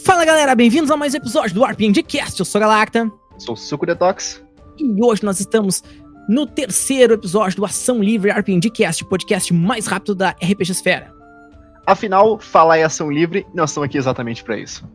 Fala galera, bem-vindos a mais um episódio do RPG Cast. Eu sou a Galacta. Sou o Suco Detox. E hoje nós estamos no terceiro episódio do Ação Livre RPG Cast, o podcast mais rápido da RPGsfera. Afinal, falar em ação livre, nós estamos aqui exatamente para isso.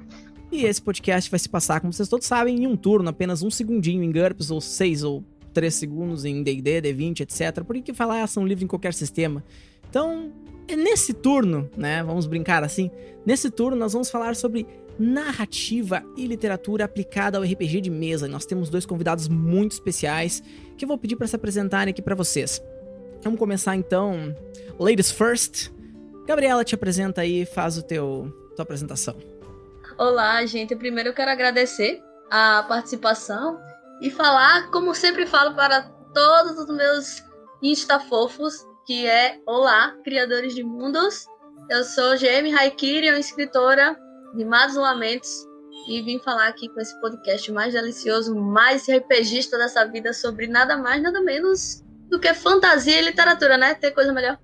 E esse podcast vai se passar, como vocês todos sabem, em um turno, apenas um segundinho em GURPS, ou 6 ou 3 segundos em D&D, D20, etc. Por que falar em ação livre em qualquer sistema? Então, nesse turno, né, vamos brincar assim, nesse turno nós vamos falar sobre narrativa e literatura aplicada ao RPG de mesa. Nós temos dois convidados muito especiais que eu vou pedir para se apresentarem aqui para vocês. Vamos começar então, ladies first. Gabriela, te apresenta aí, faz tua apresentação. Olá, gente. Primeiro eu quero agradecer a participação e falar, como sempre falo para todos os meus instafofos, que é: olá, criadores de mundos. Eu sou GM Haikiri, uma escritora de Mados Lamentos, e vim falar aqui com esse podcast mais delicioso, mais RPGista dessa vida, sobre nada mais, nada menos do que fantasia e literatura, né? Tem coisa melhor.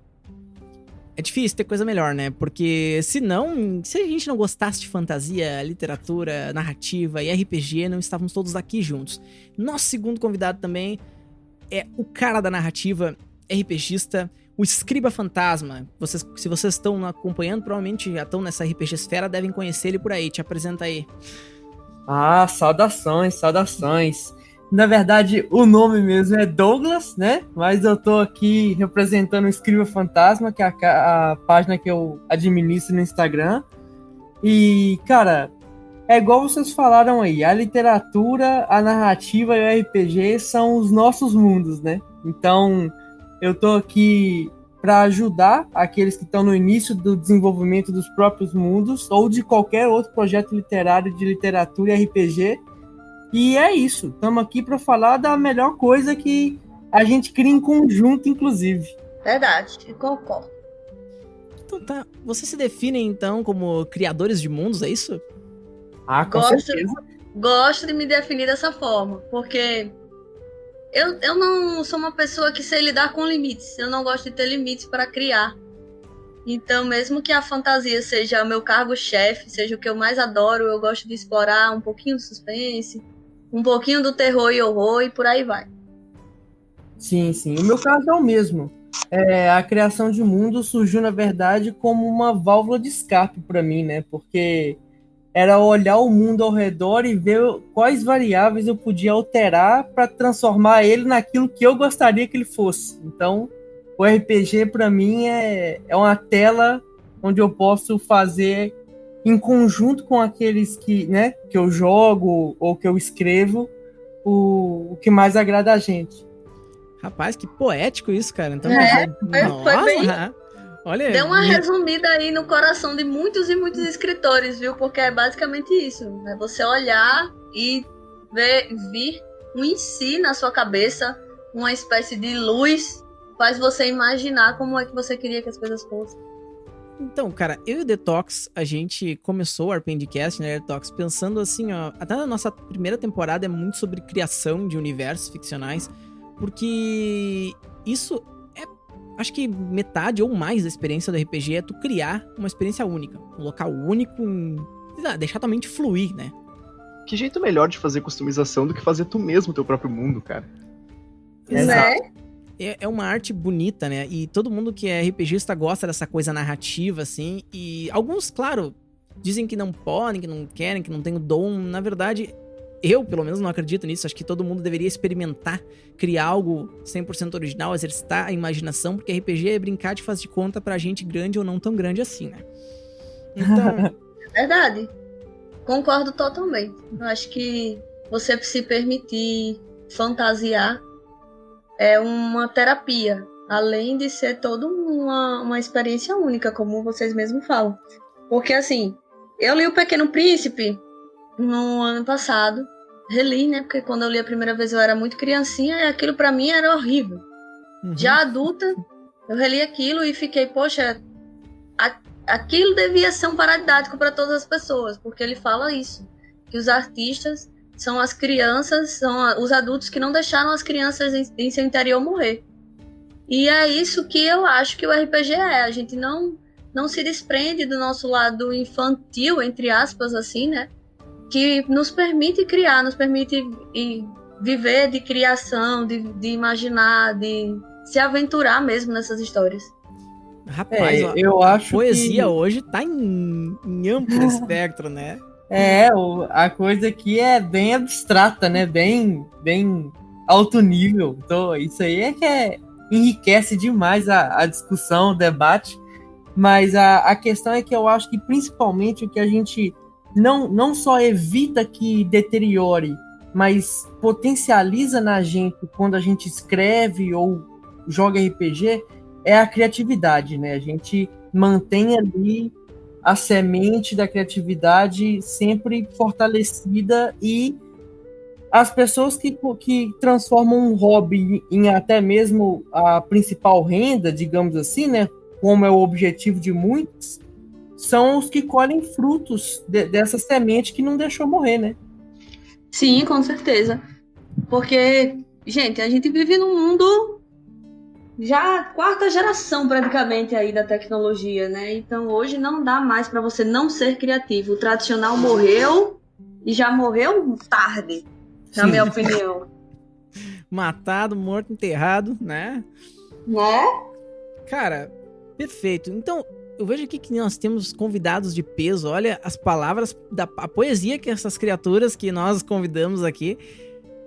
É difícil ter coisa melhor, né? Porque se a gente não gostasse de fantasia, literatura, narrativa e RPG, não estávamos todos aqui juntos. Nosso segundo convidado também é o cara da narrativa, RPGista, o Escriba Fantasma. Se vocês estão acompanhando, provavelmente já estão nessa RPGsfera, devem conhecer ele por aí. Te apresenta aí. Ah, saudações. Na verdade, o nome mesmo é Douglas, né? Mas eu tô aqui representando o Escriba Fantasma, que é a página que eu administro no Instagram. E, cara, é igual vocês falaram aí, a literatura, a narrativa e o RPG são os nossos mundos, né? Então, eu tô aqui para ajudar aqueles que estão no início do desenvolvimento dos próprios mundos ou de qualquer outro projeto literário de literatura e RPG. E é isso, estamos aqui para falar da melhor coisa que a gente cria em conjunto, inclusive. Verdade, concordo. Então tá, vocês se definem então como criadores de mundos, é isso? Ah, com certeza. Gosto de me definir dessa forma, porque eu não sou uma pessoa que sei lidar com limites. Eu não gosto de ter limites para criar. Então, mesmo que a fantasia seja meu cargo-chefe, seja o que eu mais adoro, eu gosto de explorar um pouquinho do suspense, um pouquinho do terror e horror, e por aí vai. Sim. O meu caso é o mesmo. A criação de mundo surgiu, na verdade, como uma válvula de escape para mim, né? Porque era olhar o mundo ao redor e ver quais variáveis eu podia alterar para transformar ele naquilo que eu gostaria que ele fosse. Então, o RPG, para mim, é uma tela onde eu posso fazer, em conjunto com aqueles que eu jogo ou que eu escrevo, o que mais agrada a gente. Rapaz, que poético isso, cara. Então, foi bem... Olha, deu uma resumida aí no coração de muitos e muitos escritores, viu? Porque é basicamente isso. É você olhar e vir um em si na sua cabeça, uma espécie de luz, faz você imaginar como é que você queria que as coisas fossem. Então, cara, eu e o Detox, a gente começou o RPGcast, né, Detox, pensando assim, ó, até a nossa primeira temporada é muito sobre criação de universos ficcionais, porque isso acho que metade ou mais da experiência do RPG é tu criar uma experiência única, um local único, deixar tua mente fluir, né? Que jeito melhor de fazer customização do que fazer tu mesmo teu próprio mundo, cara. Exato. É uma arte bonita, né? E todo mundo que é RPGista gosta dessa coisa narrativa, assim. E alguns, claro, dizem que não podem, que não querem, que não tem o dom. Na verdade, eu, pelo menos, não acredito nisso. Acho que todo mundo deveria experimentar, criar algo 100% original, exercitar a imaginação, porque RPG é brincar de faz de conta pra gente grande ou não tão grande assim, né? Então... É verdade. Concordo totalmente. Eu acho que você se permitir fantasiar é uma terapia, além de ser toda uma experiência única, como vocês mesmos falam. Porque, assim, eu li O Pequeno Príncipe no ano passado, reli, né? Porque quando eu li a primeira vez eu era muito criancinha e aquilo pra mim era horrível. Já adulta, eu reli aquilo e fiquei, poxa, aquilo devia ser um paradidático para todas as pessoas, porque ele fala isso, que os artistas são as crianças, são os adultos que não deixaram as crianças em seu interior morrer. E é isso que eu acho que o RPG é. A gente não não se desprende do nosso lado infantil, entre aspas, assim, né? Que nos permite criar, nos permite viver de criação, de imaginar, de se aventurar mesmo nessas histórias. Rapaz, ó, eu a acho poesia que hoje tá em amplo espectro, né? a coisa aqui é bem abstrata, né? Bem alto nível. Então, isso aí é que enriquece demais a discussão, o debate. Mas a questão é que eu acho que principalmente o que a gente não só evita que deteriore, mas potencializa na gente quando a gente escreve ou joga RPG, é a criatividade, né? A gente mantém ali a semente da criatividade sempre fortalecida, e as pessoas que transformam um hobby em até mesmo a principal renda, digamos assim, né? Como é o objetivo de muitos, são os que colhem frutos dessa semente que não deixou morrer, né? Sim, com certeza. Porque, gente, a gente vive num mundo já quarta geração praticamente aí da tecnologia, né? Então hoje não dá mais para você não ser criativo. O tradicional morreu e já morreu tarde, na minha opinião. Matado, morto, enterrado, né? Né? Cara, perfeito. Então, eu vejo aqui que nós temos convidados de peso. Olha as palavras, a poesia que essas criaturas que nós convidamos aqui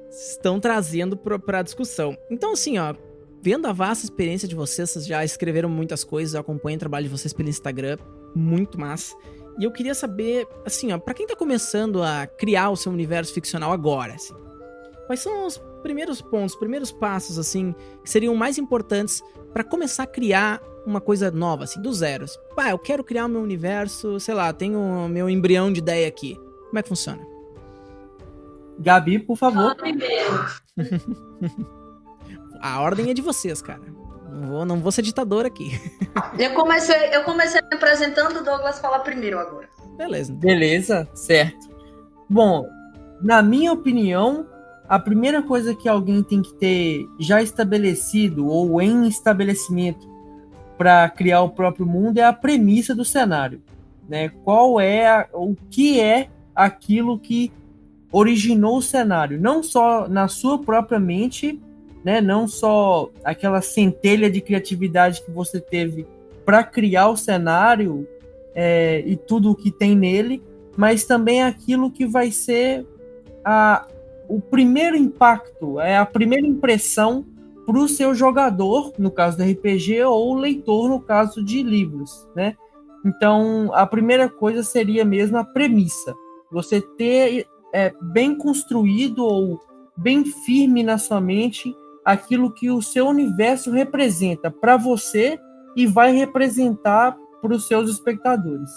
estão trazendo para a discussão. Então, assim, ó, vendo a vasta experiência de vocês já escreveram muitas coisas, eu acompanho o trabalho de vocês pelo Instagram, muito massa. E eu queria saber, assim, ó, pra quem tá começando a criar o seu universo ficcional agora, assim, quais são os primeiros pontos, os primeiros passos, assim, que seriam mais importantes pra começar a criar uma coisa nova, assim, do zero? Pá, eu quero criar o meu universo, sei lá, tenho o meu embrião de ideia aqui. Como é que funciona? Gabi, por favor. A ordem é de vocês, cara. Não vou ser ditador aqui. Eu comecei me apresentando, o Douglas fala primeiro agora. Beleza, certo. Bom, na minha opinião, a primeira coisa que alguém tem que ter já estabelecido ou em estabelecimento para criar o próprio mundo é a premissa do cenário, né? O que é aquilo que originou o cenário, não só na sua própria mente, né? Não só aquela centelha de criatividade que você teve para criar o cenário e tudo o que tem nele, mas também aquilo que vai ser o primeiro impacto, a primeira impressão para o seu jogador, no caso do RPG, ou leitor, no caso de livros, né? Então, a primeira coisa seria mesmo a premissa. Você ter bem construído ou bem firme na sua mente aquilo que o seu universo representa para você e vai representar para os seus espectadores.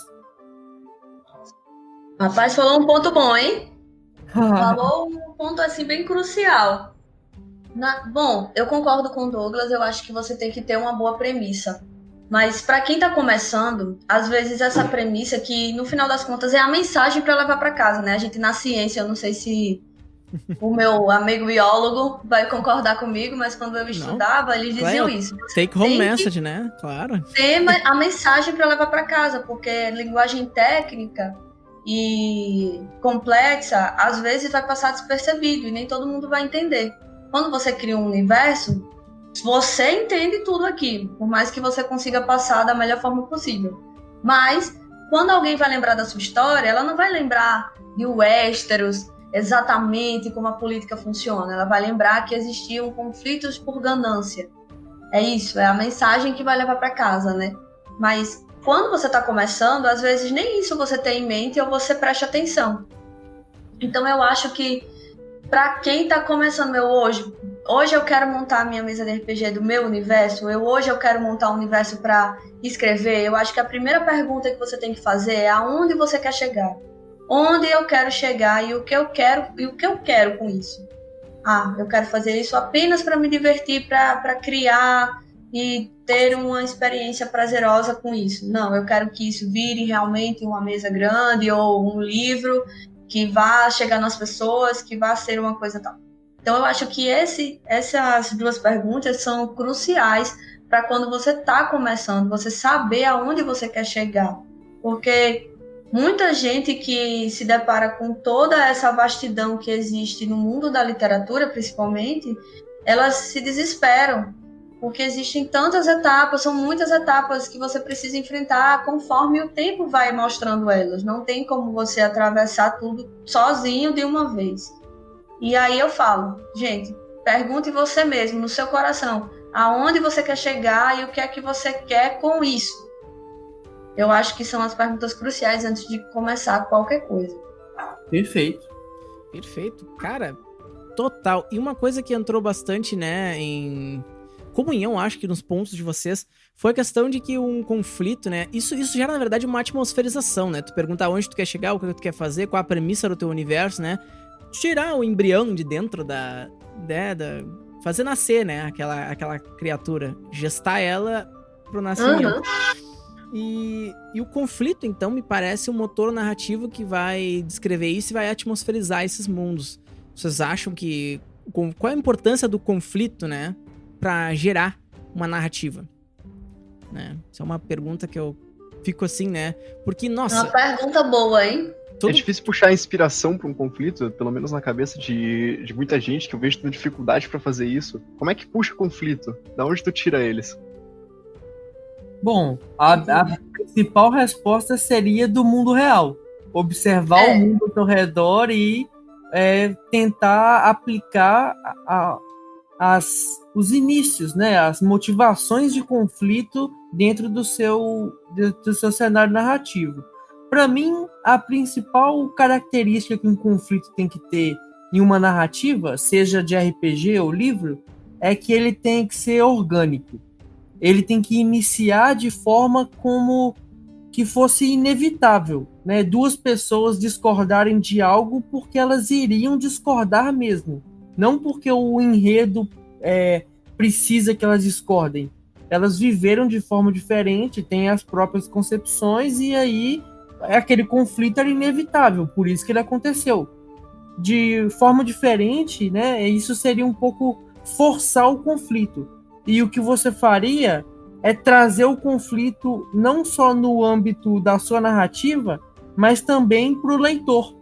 Rapaz, falou um ponto bom, hein? Falou um ponto assim bem crucial. Bom, eu concordo com o Douglas, eu acho que você tem que ter uma boa premissa. Mas para quem está começando, às vezes essa premissa que no final das contas é a mensagem para levar para casa, né? A gente na ciência, eu não sei se o meu amigo biólogo vai concordar comigo, mas quando eu estudava, eles diziam isso. Take home message, né? Claro. Tem a mensagem para levar para casa, porque linguagem técnica e complexa, às vezes vai passar despercebido e nem todo mundo vai entender. Quando você cria um universo, você entende tudo aqui, por mais que você consiga passar da melhor forma possível. Mas, quando alguém vai lembrar da sua história, ela não vai lembrar de Westeros, exatamente como a política funciona. Ela vai lembrar que existiam conflitos por ganância. É isso, é a mensagem que vai levar para casa, né? Mas, quando você está começando, às vezes nem isso você tem em mente ou você presta atenção. Então, eu acho que para quem está começando, hoje eu quero montar a minha mesa de RPG do meu universo, hoje eu quero montar um universo para escrever, eu acho que a primeira pergunta que você tem que fazer é aonde você quer chegar. Onde eu quero chegar e o que eu quero com isso. Eu quero fazer isso apenas para me divertir, para criar e ter uma experiência prazerosa com isso. Não, eu quero que isso vire realmente uma mesa grande ou um livro que vá chegar nas pessoas, que vá ser uma coisa tal. Então, eu acho que essas duas perguntas são cruciais para quando você está começando, você saber aonde você quer chegar. Porque muita gente que se depara com toda essa vastidão que existe no mundo da literatura, principalmente, elas se desesperam, porque existem tantas etapas, são muitas etapas que você precisa enfrentar conforme o tempo vai mostrando elas. Não tem como você atravessar tudo sozinho de uma vez. E aí eu falo, gente, pergunte você mesmo, no seu coração, aonde você quer chegar e o que é que você quer com isso. Eu acho que são as perguntas cruciais antes de começar qualquer coisa. Perfeito. Perfeito. Cara, total. E uma coisa que entrou bastante, né, em comunhão, acho que nos pontos de vocês, foi a questão de que um conflito, né, isso gera, na verdade, uma atmosferização, né? Tu perguntar onde tu quer chegar, o que tu quer fazer, qual a premissa do teu universo, né? Tirar o embrião de dentro fazer nascer, né, aquela criatura, gestar ela pro nascimento. E o conflito, então, me parece um motor narrativo que vai descrever isso e vai atmosferizar esses mundos. Vocês acham que... Qual é a importância do conflito, né, pra gerar uma narrativa? Né? Essa é uma pergunta que eu fico assim, né? Porque, nossa... Uma pergunta boa, hein? É difícil puxar inspiração para um conflito, pelo menos na cabeça de muita gente, que eu vejo tendo dificuldade para fazer isso. Como é que puxa conflito? Da onde tu tira eles? Bom, a principal resposta seria do mundo real. Observar o mundo ao seu redor e tentar aplicar os inícios, né, as motivações de conflito dentro do seu cenário narrativo. Para mim, a principal característica que um conflito tem que ter em uma narrativa, seja de RPG ou livro, é que ele tem que ser orgânico. Ele tem que iniciar de forma como que fosse inevitável, né? Duas pessoas discordarem de algo porque elas iriam discordar mesmo. Não porque o enredo precisa que elas discordem. Elas viveram de forma diferente, têm as próprias concepções e aí aquele conflito era inevitável, por isso que ele aconteceu. De forma diferente, né? Isso seria um pouco forçar o conflito. E o que você faria é trazer o conflito não só no âmbito da sua narrativa, mas também para o leitor,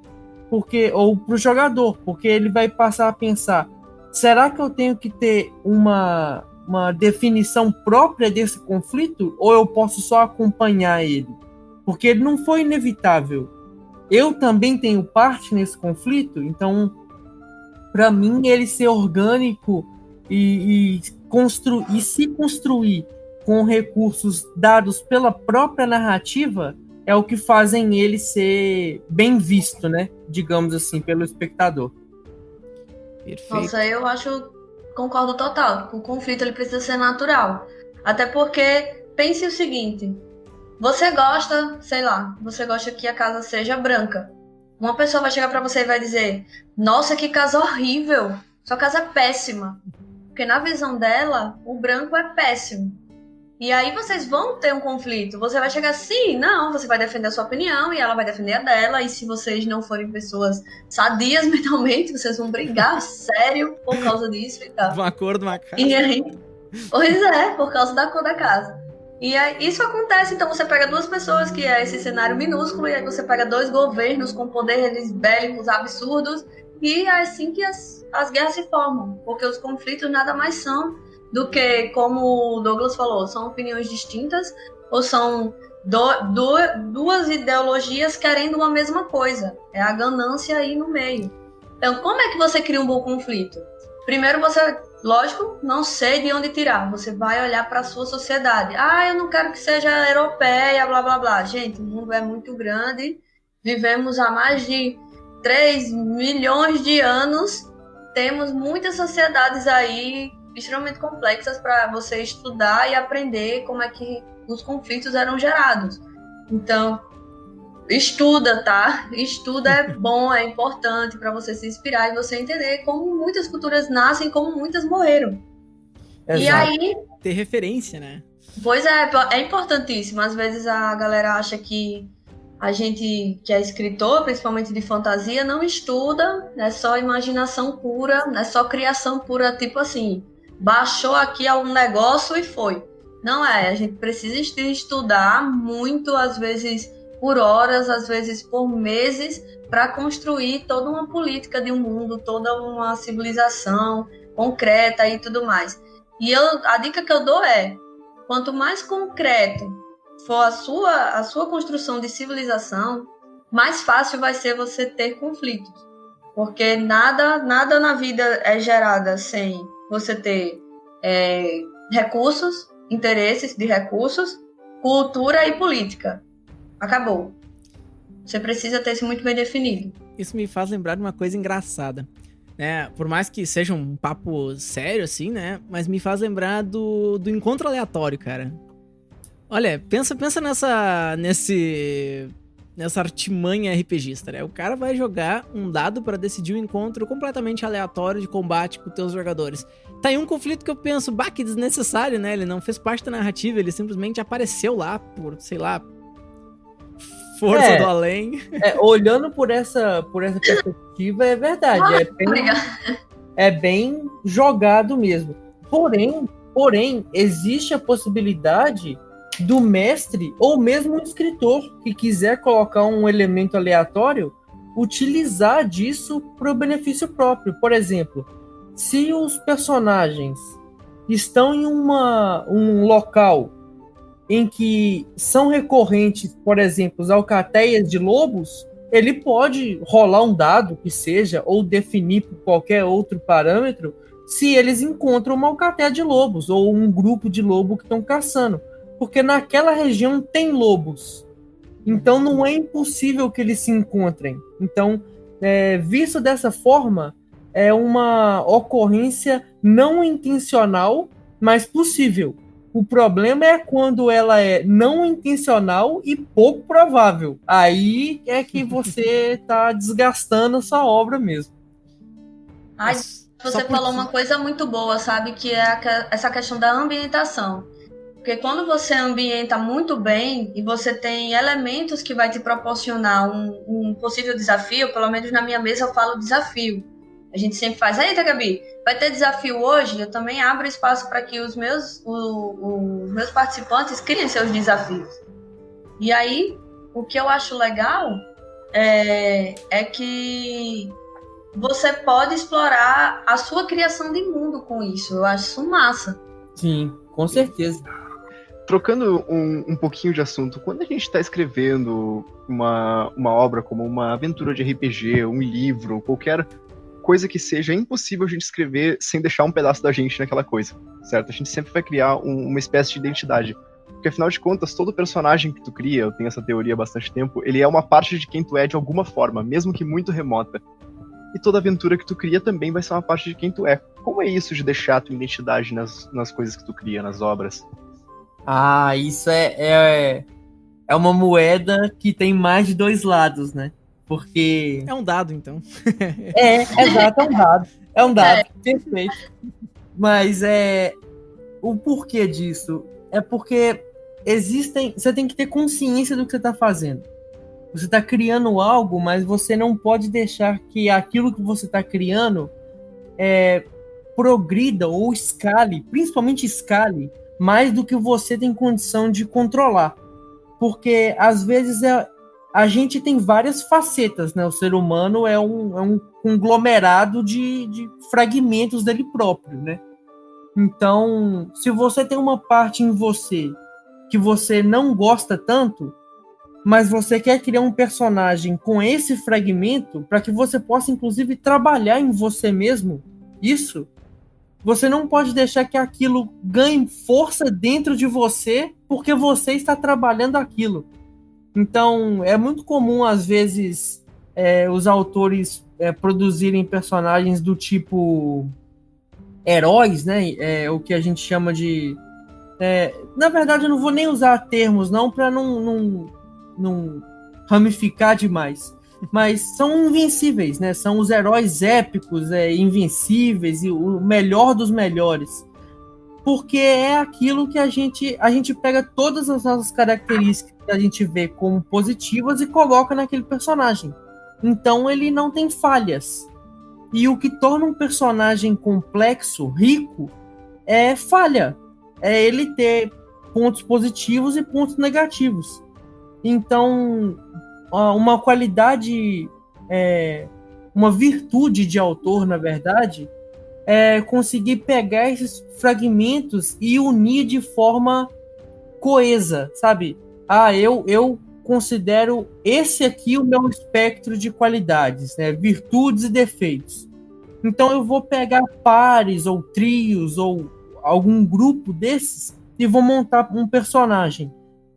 ou para o jogador, porque ele vai passar a pensar: será que eu tenho que ter uma definição própria desse conflito, ou eu posso só acompanhar ele? Porque ele não foi inevitável. Eu também tenho parte nesse conflito, então, para mim, ele ser orgânico e se construir com recursos dados pela própria narrativa é o que fazem ele ser bem visto, né? Digamos assim, pelo espectador. Perfeito. Nossa, concordo total. O conflito ele precisa ser natural. Até porque, pense o seguinte: você gosta, sei lá, você gosta que a casa seja branca. Uma pessoa vai chegar pra você e vai dizer: nossa, que casa horrível, sua casa é péssima. Porque na visão dela, o branco é péssimo. E aí vocês vão ter um conflito. Você vai chegar assim, não, você vai defender a sua opinião e ela vai defender a dela. E se vocês não forem pessoas sadias mentalmente, vocês vão brigar sério por causa disso e tal. Uma cor de uma casa. E aí, pois é, por causa da cor da casa. E aí, isso acontece, então você pega duas pessoas, que é esse cenário minúsculo, e aí você pega dois governos com poderes bélicos absurdos, e é assim que as guerras se formam, porque os conflitos nada mais são do que, como o Douglas falou, são opiniões distintas, ou são duas ideologias querendo uma mesma coisa. É a ganância aí no meio. Então, como é que você cria um bom conflito? Primeiro você, lógico, não sei de onde tirar. Você vai olhar para a sua sociedade. Eu não quero que seja europeia, blá, blá, blá. Gente, o mundo é muito grande. Vivemos há mais de 3 milhões de anos. Temos muitas sociedades aí extremamente complexas para você estudar e aprender como é que os conflitos eram gerados. Então, estuda, tá? Estuda é bom, é importante para você se inspirar e você entender como muitas culturas nascem, como muitas morreram. Exato. E aí... ter referência, né? Pois é importantíssimo. Às vezes a galera acha que a gente que é escritor, principalmente de fantasia, não estuda, é só imaginação pura, é só criação pura, tipo assim, baixou aqui um negócio e foi. Não é, a gente precisa estudar muito, às vezes por horas, às vezes por meses, para construir toda uma política de um mundo, toda uma civilização concreta e tudo mais. E a dica que eu dou é, quanto mais concreto for a sua construção de civilização, mais fácil vai ser você ter conflitos. Porque nada na vida é gerada sem você ter recursos, interesses de recursos, cultura e política. Acabou. Você precisa ter isso muito bem definido. Isso me faz lembrar de uma coisa engraçada, né? Por mais que seja um papo sério, assim, né? Mas me faz lembrar do encontro aleatório, cara. Olha, pensa nessa artimanha RPGista, né? O cara vai jogar um dado pra decidir um encontro completamente aleatório de combate com os teus jogadores. Tá aí um conflito que eu penso, bah, que desnecessário, né? Ele não fez parte da narrativa, ele simplesmente apareceu lá por, sei lá, força do além. Olhando por essa perspectiva, é verdade. É bem jogado mesmo. Porém, existe a possibilidade do mestre ou mesmo um escritor que quiser colocar um elemento aleatório, utilizar disso para o benefício próprio. Por exemplo, se os personagens estão em um local em que são recorrentes, por exemplo, as alcateias de lobos, ele pode rolar um dado que seja, ou definir por qualquer outro parâmetro, se eles encontram uma alcateia de lobos, ou um grupo de lobo que estão caçando. Porque naquela região tem lobos. Então não é impossível que eles se encontrem. Então, visto dessa forma, é uma ocorrência não intencional, mas possível. O problema é quando ela é não intencional e pouco provável. Aí é que você está desgastando a sua obra mesmo. Ai, você falou uma coisa muito boa, sabe? Que é essa questão da ambientação. Porque quando você ambienta muito bem e você tem elementos que vai te proporcionar um possível desafio, pelo menos na minha mesa eu falo desafio. A gente sempre faz, eita, Gabi, vai ter desafio hoje? Eu também abro espaço para que os meus participantes criem seus desafios. E aí, o que eu acho legal é que você pode explorar a sua criação de mundo com isso. Eu acho isso massa. Sim, com certeza. Trocando um pouquinho de assunto, quando a gente está escrevendo uma obra como uma aventura de RPG, um livro, qualquer coisa que seja, é impossível a gente escrever sem deixar um pedaço da gente naquela coisa, certo? A gente sempre vai criar uma espécie de identidade. Porque, afinal de contas, todo personagem que tu cria, eu tenho essa teoria há bastante tempo, ele é uma parte de quem tu é de alguma forma, mesmo que muito remota. E toda aventura que tu cria também vai ser uma parte de quem tu é. Como é isso de deixar a tua identidade nas coisas que tu cria, nas obras? Ah, isso é uma moeda que tem mais de dois lados, né? Porque... É um dado, então. Exato, é um dado, perfeito. Mas o porquê disso? É porque você tem que ter consciência do que você está fazendo. Você está criando algo, mas você não pode deixar que aquilo que você está criando progrida ou escale, principalmente escale, mais do que você tem condição de controlar. Porque, às vezes, a gente tem várias facetas, né? O ser humano é um conglomerado de fragmentos dele próprio, né? Então, se você tem uma parte em você que você não gosta tanto, mas você quer criar um personagem com esse fragmento para que você possa, inclusive, trabalhar em você mesmo, isso, você não pode deixar que aquilo ganhe força dentro de você porque você está trabalhando aquilo. Então, é muito comum, às vezes, os autores produzirem personagens do tipo heróis, né? O que a gente chama de... na verdade, eu não vou nem usar termos, não, para não ramificar demais. Mas são invencíveis, né? São os heróis épicos, invencíveis, e o melhor dos melhores. Porque é aquilo que a gente pega todas as nossas características que a gente vê como positivas e coloca naquele personagem. Então ele não tem falhas. E o que torna um personagem complexo, rico, é falha. É ele ter pontos positivos e pontos negativos. Então, uma qualidade, uma virtude de autor, na verdade, é conseguir pegar esses fragmentos e unir de forma coesa, sabe? Eu considero esse aqui o meu espectro de qualidades, né? Virtudes e defeitos. Então eu vou pegar pares ou trios ou algum grupo desses e vou montar um personagem.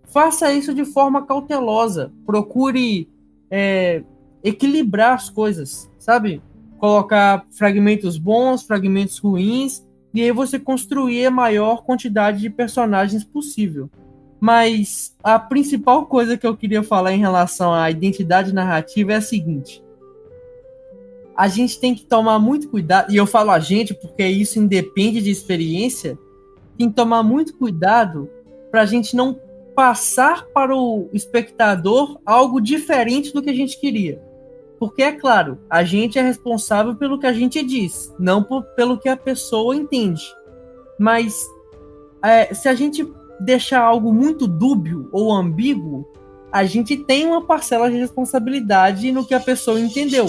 Faça isso de forma cautelosa. Procure equilibrar as coisas, sabe? Colocar fragmentos bons, fragmentos ruins, e aí você construir a maior quantidade de personagens possível. Mas a principal coisa que eu queria falar em relação à identidade narrativa é a seguinte: a gente tem que tomar muito cuidado, e eu falo a gente porque isso independe de experiência, tem que tomar muito cuidado para a gente não passar para o espectador algo diferente do que a gente queria. Porque, é claro, a gente é responsável pelo que a gente diz, não pelo que a pessoa entende. Mas se a gente deixar algo muito dúbio ou ambíguo, a gente tem uma parcela de responsabilidade no que a pessoa entendeu.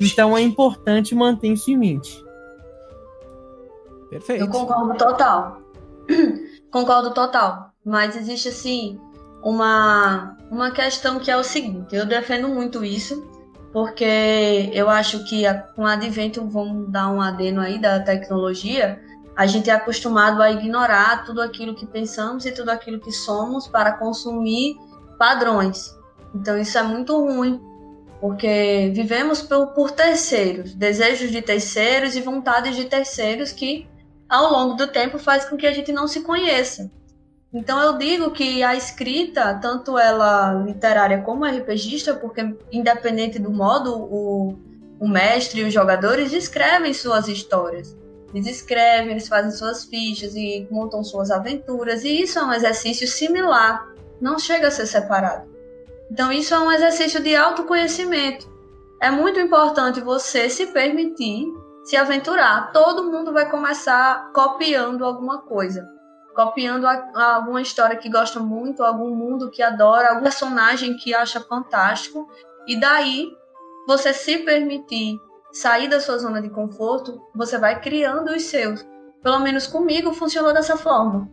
Então é importante manter isso em mente. Perfeito. Eu concordo total. Concordo total. Mas existe, assim, uma questão que é o seguinte: eu defendo muito isso, porque eu acho que com o advento, vamos dar um adeno aí, da tecnologia, a gente é acostumado a ignorar tudo aquilo que pensamos e tudo aquilo que somos para consumir padrões. Então isso é muito ruim, porque vivemos por terceiros, desejos de terceiros e vontades de terceiros que, ao longo do tempo, faz com que a gente não se conheça. Então eu digo que a escrita, tanto ela literária como RPGista, porque independente do modo, o mestre e os jogadores escrevem suas histórias. Eles escrevem, eles fazem suas fichas e montam suas aventuras, e isso é um exercício similar, não chega a ser separado. Então isso é um exercício de autoconhecimento. É muito importante você se permitir se aventurar. Todo mundo vai começar copiando alguma coisa. Copiando alguma história que gosta muito, algum mundo que adora, algum personagem que acha fantástico. E daí, você se permitir sair da sua zona de conforto, você vai criando os seus. Pelo menos comigo funcionou dessa forma.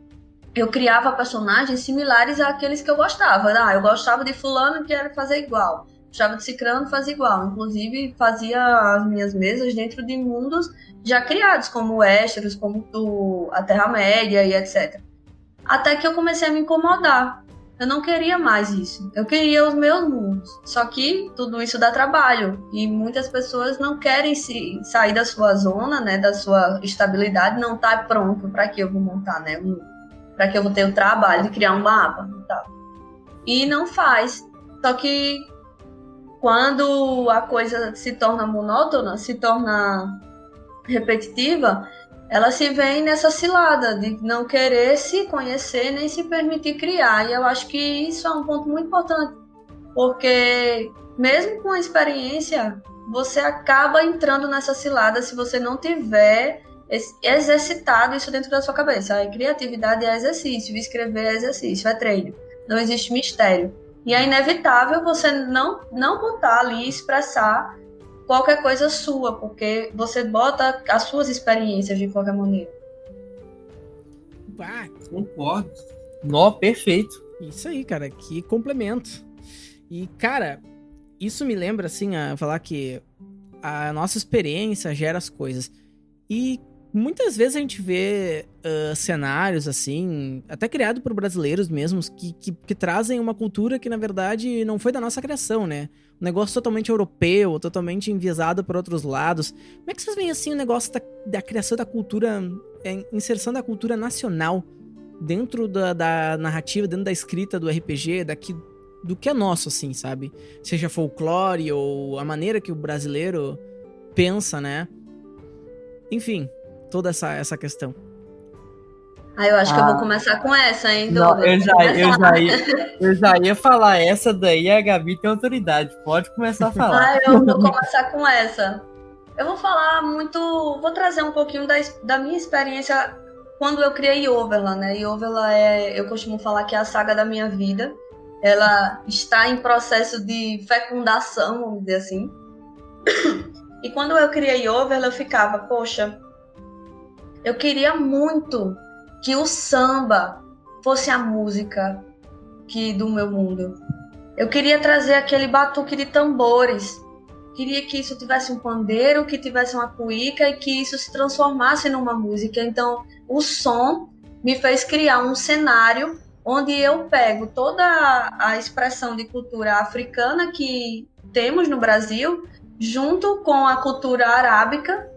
Eu criava personagens similares àqueles que eu gostava. Eu gostava de fulano, que era fazer igual. Gostava de cicrano, fazia igual. Inclusive, fazia as minhas mesas dentro de mundos já criados, como o Westeros, como a Terra-média e etc. Até que eu comecei a me incomodar. Eu não queria mais isso. Eu queria os meus mundos. Só que tudo isso dá trabalho. E muitas pessoas não querem sair da sua zona, né, da sua estabilidade. Não está pronto para que eu vou montar, né, para que eu vou ter o trabalho de criar um mapa e tal. E não faz. Só que quando a coisa se torna monótona, se torna repetitiva, ela se vê nessa cilada de não querer se conhecer nem se permitir criar. E eu acho que isso é um ponto muito importante, porque mesmo com a experiência, você acaba entrando nessa cilada se você não tiver exercitado isso dentro da sua cabeça. A criatividade é exercício, escrever é exercício, é treino. Não existe mistério. E é inevitável você não botar ali e expressar qualquer coisa sua, porque você bota as suas experiências de qualquer maneira. Concordo. Nó, perfeito. Isso aí, cara, que complemento. E, cara, isso me lembra, assim, a falar que a nossa experiência gera as coisas. E muitas vezes a gente vê cenários, assim, até criado por brasileiros mesmos, que trazem uma cultura que, na verdade, não foi da nossa criação, né? Um negócio totalmente europeu, totalmente enviesado por outros lados. Como é que vocês veem, assim, o negócio da criação da cultura, inserção da cultura nacional dentro da narrativa, dentro da escrita do RPG, do que é nosso, assim, sabe? Seja folclore ou a maneira que o brasileiro pensa, né? Enfim, toda essa questão. Eu acho que eu vou começar com essa, hein, Não, eu já ia falar essa daí, a Gabi tem autoridade, pode começar a falar. Eu vou começar com essa. Eu vou falar vou trazer um pouquinho da minha experiência quando eu criei Overland, né? E Overland eu costumo falar que é a saga da minha vida. Ela está em processo de fecundação, vamos dizer assim. E quando eu criei Overland, eu ficava, poxa, eu queria muito que o samba fosse a música do meu mundo. Eu queria trazer aquele batuque de tambores. Queria que isso tivesse um pandeiro, que tivesse uma cuíca e que isso se transformasse numa música. Então, o som me fez criar um cenário onde eu pego toda a expressão de cultura africana que temos no Brasil, junto com a cultura arábica,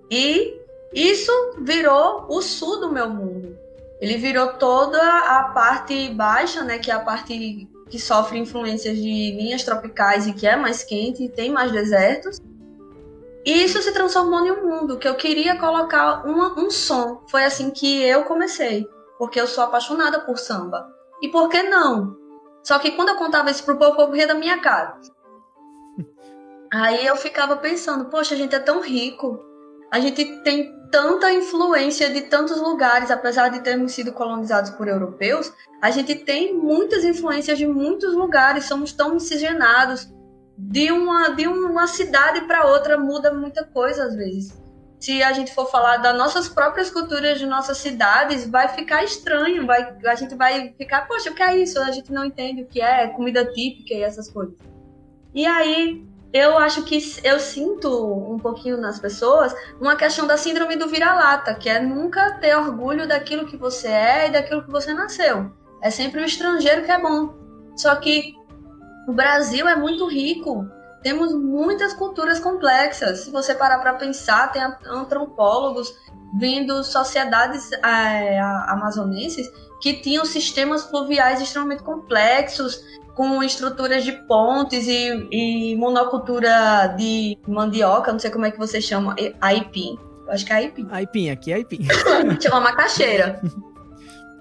e isso virou o sul do meu mundo. Ele virou toda a parte baixa, né, que é a parte que sofre influências de linhas tropicais e que é mais quente e tem mais desertos. E isso se transformou em um mundo que eu queria colocar um som. Foi assim que eu comecei, porque eu sou apaixonada por samba. E por que não? Só que quando eu contava isso pro povo, o povo ria da minha cara. Aí eu ficava pensando, poxa, a gente é tão rico, a gente tem tanta influência de tantos lugares, apesar de termos sido colonizados por europeus, a gente tem muitas influências de muitos lugares, somos tão miscigenados. De uma cidade para outra muda muita coisa às vezes. Se a gente for falar das nossas próprias culturas de nossas cidades, vai ficar estranho, a gente vai ficar, poxa, o que é isso? A gente não entende o que é comida típica e essas coisas. E aí, eu acho que eu sinto um pouquinho nas pessoas uma questão da síndrome do vira-lata, que é nunca ter orgulho daquilo que você é e daquilo que você nasceu. É sempre o estrangeiro que é bom. Só que o Brasil é muito rico, temos muitas culturas complexas. Se você parar para pensar, tem antropólogos vendo sociedades amazonenses que tinham sistemas fluviais extremamente complexos, com estruturas de pontes e monocultura de mandioca, não sei como é que você chama, aipim. Eu acho que é aipim. Aipim, aqui é aipim. A gente chama macaxeira.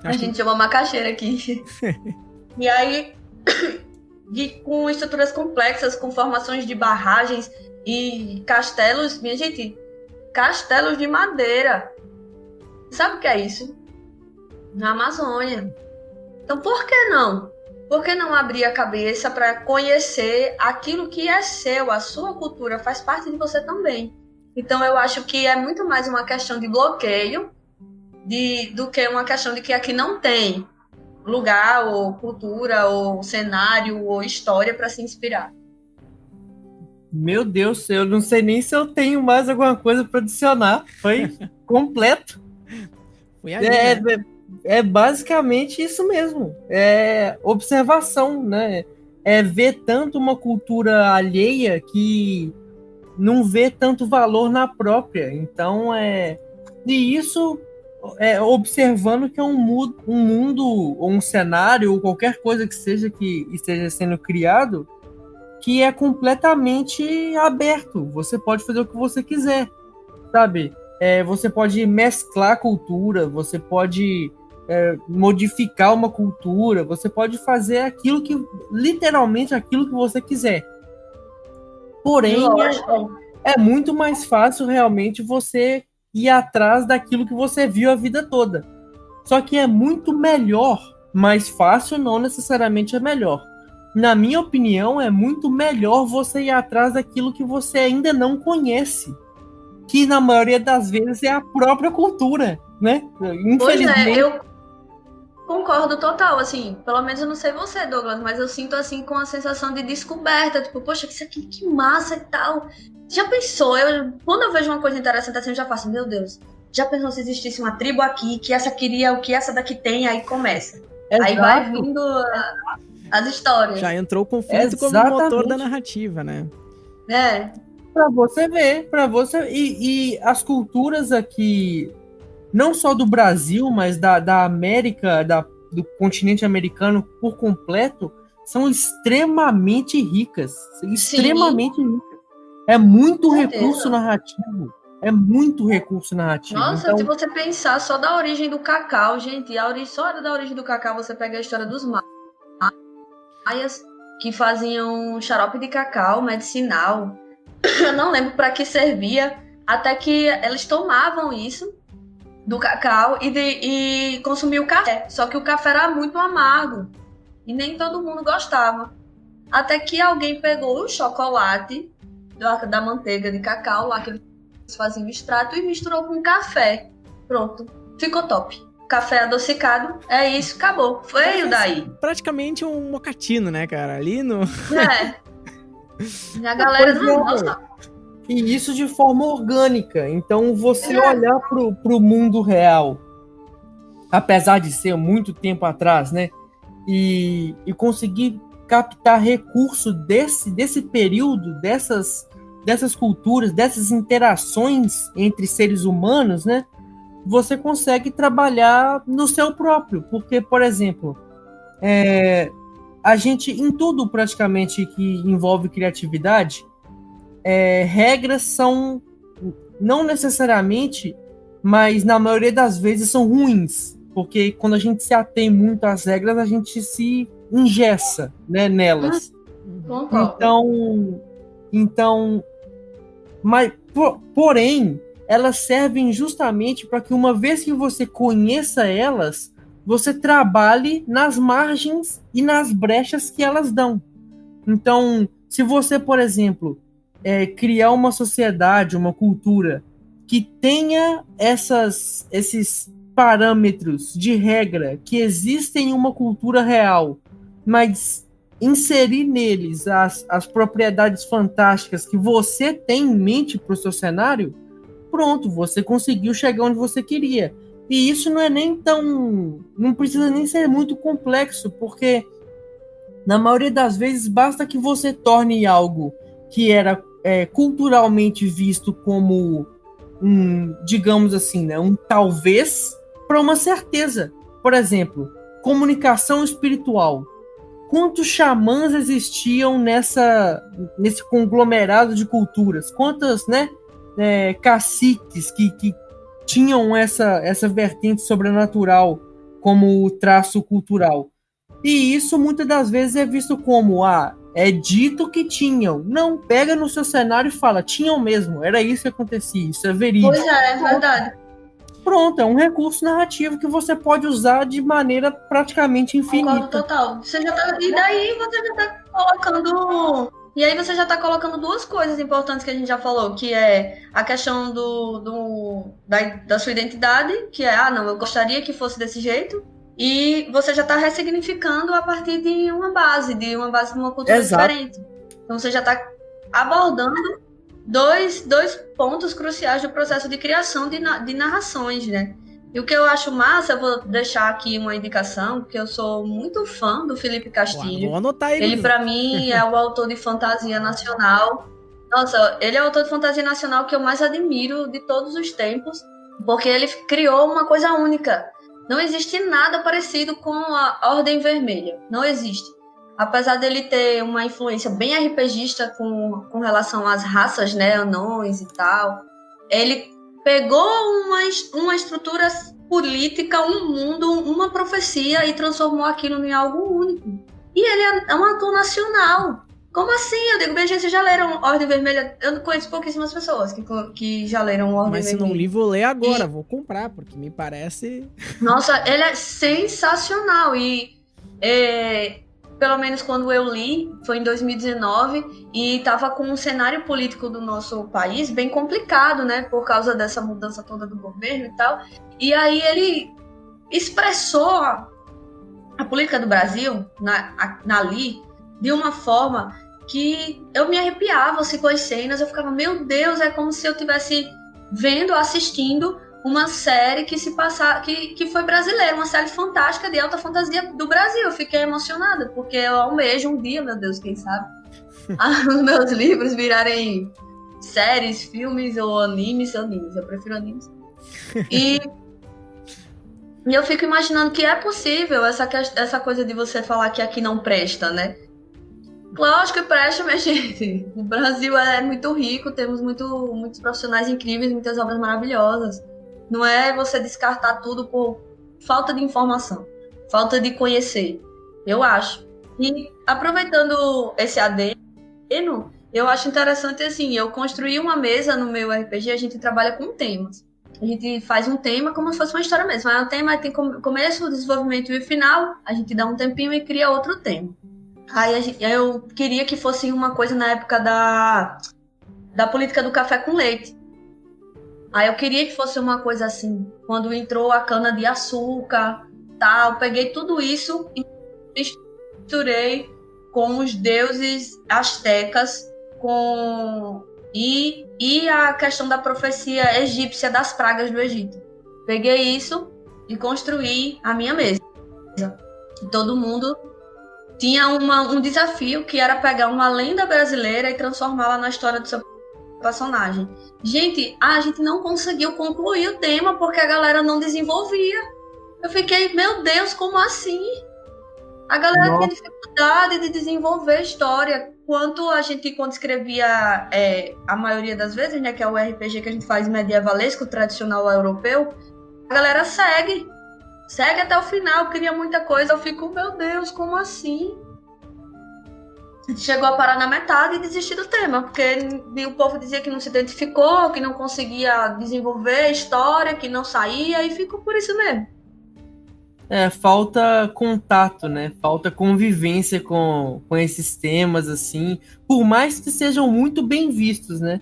A gente chama macaxeira aqui. E aí, com estruturas complexas, com formações de barragens e castelos, minha gente, castelos de madeira. Sabe o que é isso? Na Amazônia. Então, por que não? Por que não abrir a cabeça para conhecer aquilo que é seu, a sua cultura faz parte de você também? Então, eu acho que é muito mais uma questão de bloqueio do que uma questão de que aqui não tem lugar, ou cultura, ou cenário, ou história para se inspirar. Meu Deus, eu não sei nem se eu tenho mais alguma coisa para adicionar. Foi completo. Foi ali, né? É basicamente isso mesmo. É observação, né? É ver tanto uma cultura alheia que não vê tanto valor na própria. Então, e isso observando que é um mundo, ou um cenário, ou qualquer coisa que seja que esteja sendo criado, que é completamente aberto. Você pode fazer o que você quiser, sabe? Você pode mesclar cultura, você pode modificar uma cultura, você pode fazer literalmente aquilo que você quiser. Porém, é muito mais fácil realmente você ir atrás daquilo que você viu a vida toda. Só que é muito melhor, mais fácil não necessariamente é melhor. Na minha opinião, é muito melhor você ir atrás daquilo que você ainda não conhece, que na maioria das vezes é a própria cultura, né? Infelizmente. Pois é, eu concordo total, assim, pelo menos eu não sei você, Douglas, mas eu sinto assim com a sensação de descoberta, tipo, poxa, isso aqui que massa e tal. Já pensou? Quando eu vejo uma coisa interessante assim, eu já faço, meu Deus, já pensou se existisse uma tribo aqui, que essa queria o que essa daqui tem, aí começa. Exato. Aí vai vindo as histórias. Já entrou o conflito como motor da narrativa, né? Pra você ver, e as culturas aqui, não só do Brasil, mas da América, do continente americano por completo, são extremamente ricas. Extremamente ricas. É muito recurso narrativo. É muito recurso narrativo. Nossa, então, se você pensar só da origem do cacau, gente, só da origem do cacau você pega a história dos maias que faziam xarope de cacau medicinal. Eu não lembro para que servia, até que eles tomavam isso do cacau e consumir o café. Só que o café era muito amargo e nem todo mundo gostava. Até que alguém pegou o chocolate da manteiga de cacau, lá que eles faziam o extrato, e misturou com café. Pronto, ficou top. Café adocicado, é isso, acabou. Veio daí. Praticamente um mocatino, né, cara? Ali no... É. E a galera não gosta. E isso de forma orgânica. Então, você olhar pro mundo real, apesar de ser muito tempo atrás, né? E conseguir captar recurso desse período, dessas culturas, dessas interações entre seres humanos, né? Você consegue trabalhar no seu próprio. Porque, por exemplo, a gente, em tudo praticamente que envolve criatividade, regras são, não necessariamente, mas na maioria das vezes são ruins. Porque quando a gente se atém muito às regras, a gente se engessa, né, nelas. Então, mas, porém, elas servem justamente para que uma vez que você conheça elas, você trabalhe nas margens e nas brechas que elas dão. Então, se você, por exemplo, criar uma sociedade, uma cultura que tenha esses parâmetros de regra que existem em uma cultura real, mas inserir neles as propriedades fantásticas que você tem em mente para o seu cenário, pronto, você conseguiu chegar onde você queria. E isso não é nem tão... não precisa nem ser muito complexo, porque na maioria das vezes basta que você torne algo que era culturalmente visto como digamos assim, né, um talvez, para uma certeza. Por exemplo, comunicação espiritual. Quantos xamãs existiam nesse conglomerado de culturas? Quantas, né, caciques que tinham essa vertente sobrenatural como traço cultural? E isso muitas das vezes é visto como é dito que tinham. Não, pega no seu cenário e fala, tinham mesmo, era isso que acontecia, isso é verídico. Pois é verdade. Pronto, é um recurso narrativo que você pode usar de maneira praticamente infinita. Concordo total. E daí você já tá colocando... E aí você já tá colocando duas coisas importantes que a gente já falou, que é a questão da sua identidade, que é, não, eu gostaria que fosse desse jeito, e você já tá ressignificando a partir de uma base de uma cultura diferente. Então você já tá abordando dois pontos cruciais do processo de criação de narrações, né? E o que eu acho massa, eu vou deixar aqui uma indicação, porque eu sou muito fã do Felipe Castilho. Vou anotar aí. Ele, para mim, é o autor de fantasia nacional. Nossa, ele é o autor de fantasia nacional que eu mais admiro de todos os tempos, porque ele criou uma coisa única. Não existe nada parecido com a Ordem Vermelha. Não existe. Apesar dele ter uma influência bem RPGista com relação às raças, né, anões e tal, ele pegou uma estrutura política, um mundo, uma profecia e transformou aquilo em algo único. E ele é um ator nacional. Como assim? Eu digo, bem, gente, vocês já leram Ordem Vermelha? Eu conheço pouquíssimas pessoas que já leram Ordem Vermelha. Mas se não li, vou ler agora, vou comprar, porque me parece... Nossa, ele é sensacional e... pelo menos quando eu li, foi em 2019, e estava com um cenário político do nosso país bem complicado, né, por causa dessa mudança toda do governo e tal. E aí ele expressou a política do Brasil, ali, de uma forma que eu me arrepiava assim, com as cenas, eu ficava, meu Deus, é como se eu estivesse assistindo uma série que que foi brasileira, uma série fantástica de alta fantasia do Brasil. Eu fiquei emocionada, porque eu almejo um dia, meu Deus, quem sabe, os meus livros virarem séries, filmes ou animes, eu prefiro animes. E eu fico imaginando que é possível essa coisa de você falar que aqui não presta, né? Lógico que presta, minha gente. O Brasil é muito rico, temos muitos profissionais incríveis, muitas obras maravilhosas. Não é você descartar tudo por falta de informação, falta de conhecer, eu acho. E aproveitando esse adendo, eu acho interessante, assim, eu construí uma mesa no meu RPG, a gente trabalha com temas. A gente faz um tema como se fosse uma história mesmo. Aí o tema tem começo, desenvolvimento e final. A gente dá um tempinho e cria outro tema. Aí eu queria que fosse uma coisa na época da política do café com leite. Aí eu queria que fosse uma coisa assim, quando entrou a cana de açúcar, tal, peguei tudo isso e misturei com os deuses astecas, e a questão da profecia egípcia das pragas do Egito. Peguei isso e construí a minha mesa. E todo mundo tinha um desafio, que era pegar uma lenda brasileira e transformá-la na história do seu personagem. Gente, a gente não conseguiu concluir o tema porque a galera não desenvolvia. Eu fiquei, meu Deus, como assim? A galera tinha dificuldade de desenvolver a história. Quando escrevia, a maioria das vezes, né, que é o RPG que a gente faz medievalesco, tradicional europeu, a galera segue até o final, cria muita coisa. Eu fico, meu Deus, como assim? A gente chegou a parar na metade e desistir do tema, porque o povo dizia que não se identificou, que não conseguia desenvolver a história, que não saía, e ficou por isso mesmo. Falta contato, né? Falta convivência com esses temas, assim, por mais que sejam muito bem vistos, né?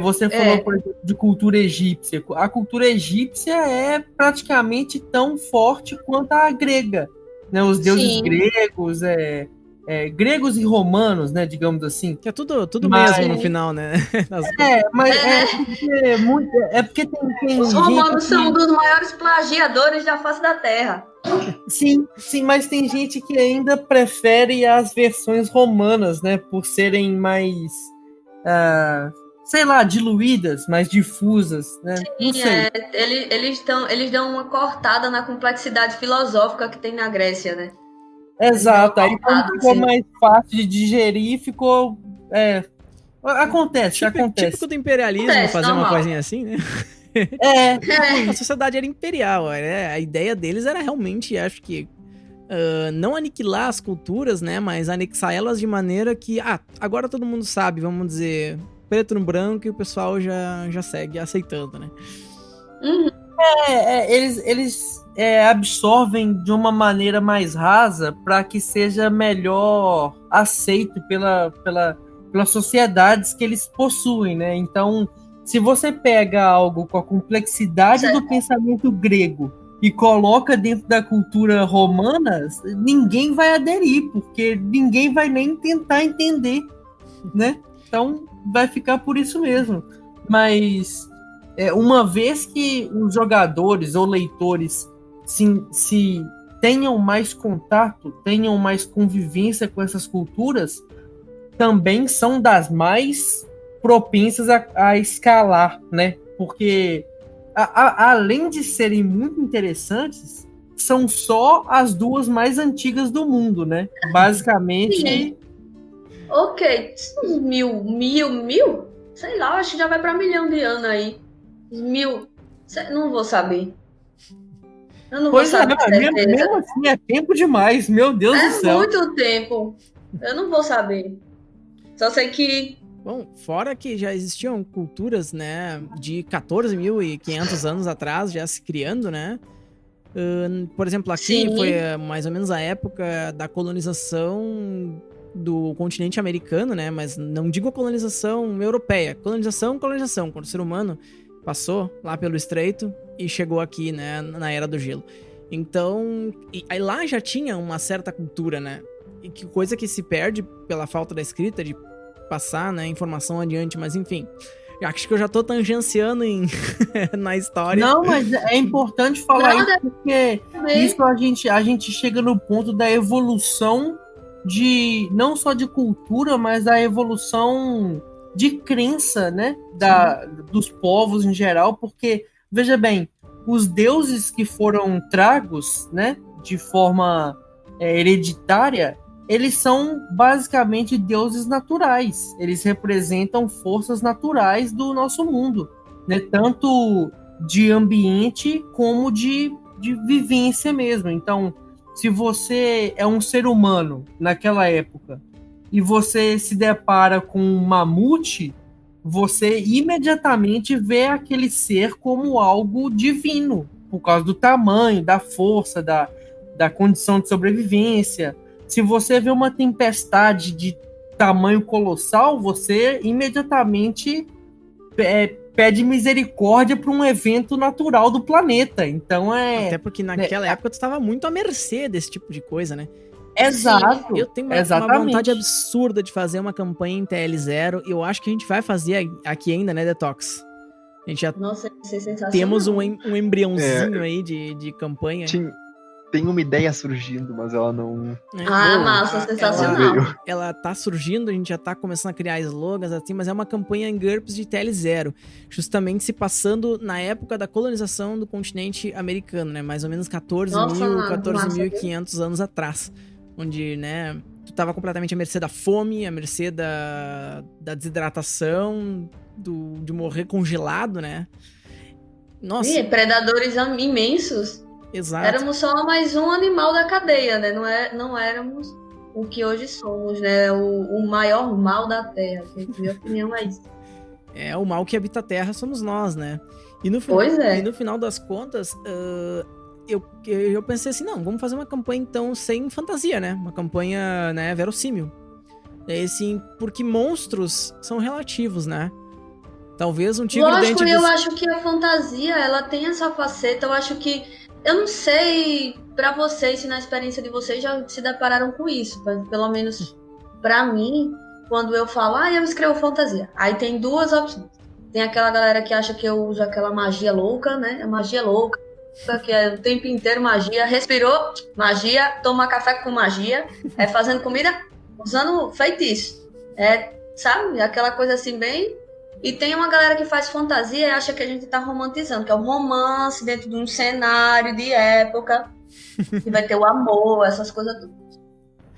Você falou, por exemplo, de cultura egípcia. A cultura egípcia é praticamente tão forte quanto a grega, né? Os deuses gregos, gregos e romanos, né? Digamos assim. Que é tudo mesmo no final, né? Porque tem os romanos são um dos maiores plagiadores da face da Terra. Sim, mas tem gente que ainda prefere as versões romanas, né? Por serem mais, sei lá, diluídas, mais difusas, né? Sim, não sei. Eles dão uma cortada na complexidade filosófica que tem na Grécia, né? Exato, aí quando ficou mais fácil de digerir, ficou... Acontece. Típico do imperialismo, fazer normal. Uma coisinha assim, né? A sociedade era imperial, né? A ideia deles era realmente, acho que, não aniquilar as culturas, né? Mas anexar elas de maneira que, agora todo mundo sabe, vamos dizer, preto no branco, e o pessoal já segue aceitando, né? Eles absorvem de uma maneira mais rasa para que seja melhor aceito pelas sociedades que eles possuem, né? Então, se você pega algo com a complexidade do pensamento grego e coloca dentro da cultura romana, ninguém vai aderir, porque ninguém vai nem tentar entender, né? Então, vai ficar por isso mesmo. Mas, uma vez que os jogadores ou leitores se tenham mais contato, tenham mais convivência com essas culturas, também são das mais propensas a escalar, né? Porque além de serem muito interessantes, são só as duas mais antigas do mundo, né? Basicamente. Sim. Ok, mil? Sei lá, acho que já vai para 1 milhão de anos aí. 1000, não vou saber. Eu não vou saber. Mesmo assim, é tempo demais, meu Deus do céu. É muito tempo. Eu não vou saber. Só sei que... Bom, fora que já existiam culturas, né, de 14.500 anos atrás, já se criando, né? Por exemplo, aqui foi mais ou menos a época da colonização do continente americano, né? Mas não digo a colonização europeia. Colonização. Quando o ser humano passou lá pelo estreito e chegou aqui, né, na Era do Gelo. Então, aí lá já tinha uma certa cultura, né? E que coisa que se perde pela falta da escrita, de passar, né, informação adiante, mas enfim. Acho que eu já tô tangenciando na história. Não, mas é importante falar isso, porque isso a gente chega no ponto da evolução não só de cultura, mas da evolução de crença, né, dos povos em geral, porque, veja bem, os deuses que foram tragos, né, de forma hereditária, eles são basicamente deuses naturais. Eles representam forças naturais do nosso mundo, né? Tanto de ambiente como de vivência mesmo. Então, se você é um ser humano naquela época e você se depara com um mamute, você imediatamente vê aquele ser como algo divino, por causa do tamanho, da força, da condição de sobrevivência. Se você vê uma tempestade de tamanho colossal, você imediatamente pede misericórdia para um evento natural do planeta. Então Até porque naquela época tu estava muito à mercê desse tipo de coisa, né? Exato. Eu tenho uma vontade absurda de fazer uma campanha em TL0. Eu acho que a gente vai fazer aqui ainda, né, Detox? A gente já Nossa, isso é sensacional. temos um embriãozinho aí de campanha. Tem uma ideia surgindo, mas ela não... Massa, sensacional. Ela tá surgindo, a gente já tá começando a criar slogans assim, mas é uma campanha em GURPS de TL0, justamente se passando na época da colonização do continente americano, né? Mais ou menos 14.500 anos atrás, onde, né, tu tava completamente à mercê da fome, à mercê da desidratação, de morrer congelado, né? Nossa. E predadores imensos. Exato. Éramos só mais um animal da cadeia, né? Não éramos o que hoje somos, né? O maior mal da Terra. Minha opinião é isso. É, o mal que habita a Terra somos nós, né? E no final das contas, eu pensei assim, não, vamos fazer uma campanha então sem fantasia, né? Uma campanha, né, verossímil. E aí, assim, porque monstros são relativos, né? Talvez um tigre Lógico, dente eu acho que a fantasia, ela tem essa faceta, eu não sei pra vocês, se na experiência de vocês já se depararam com isso, mas pelo menos pra mim, quando eu falo, eu escrevo fantasia, aí tem duas opções. Tem aquela galera que acha que eu uso aquela magia louca, né? A magia louca, que é o tempo inteiro magia, respirou, magia, toma café com magia, fazendo comida, usando feitiço. Sabe? Aquela coisa assim bem... E tem uma galera que faz fantasia e acha que a gente tá romantizando, que é um romance dentro de um cenário de época, que vai ter o amor, essas coisas tudo.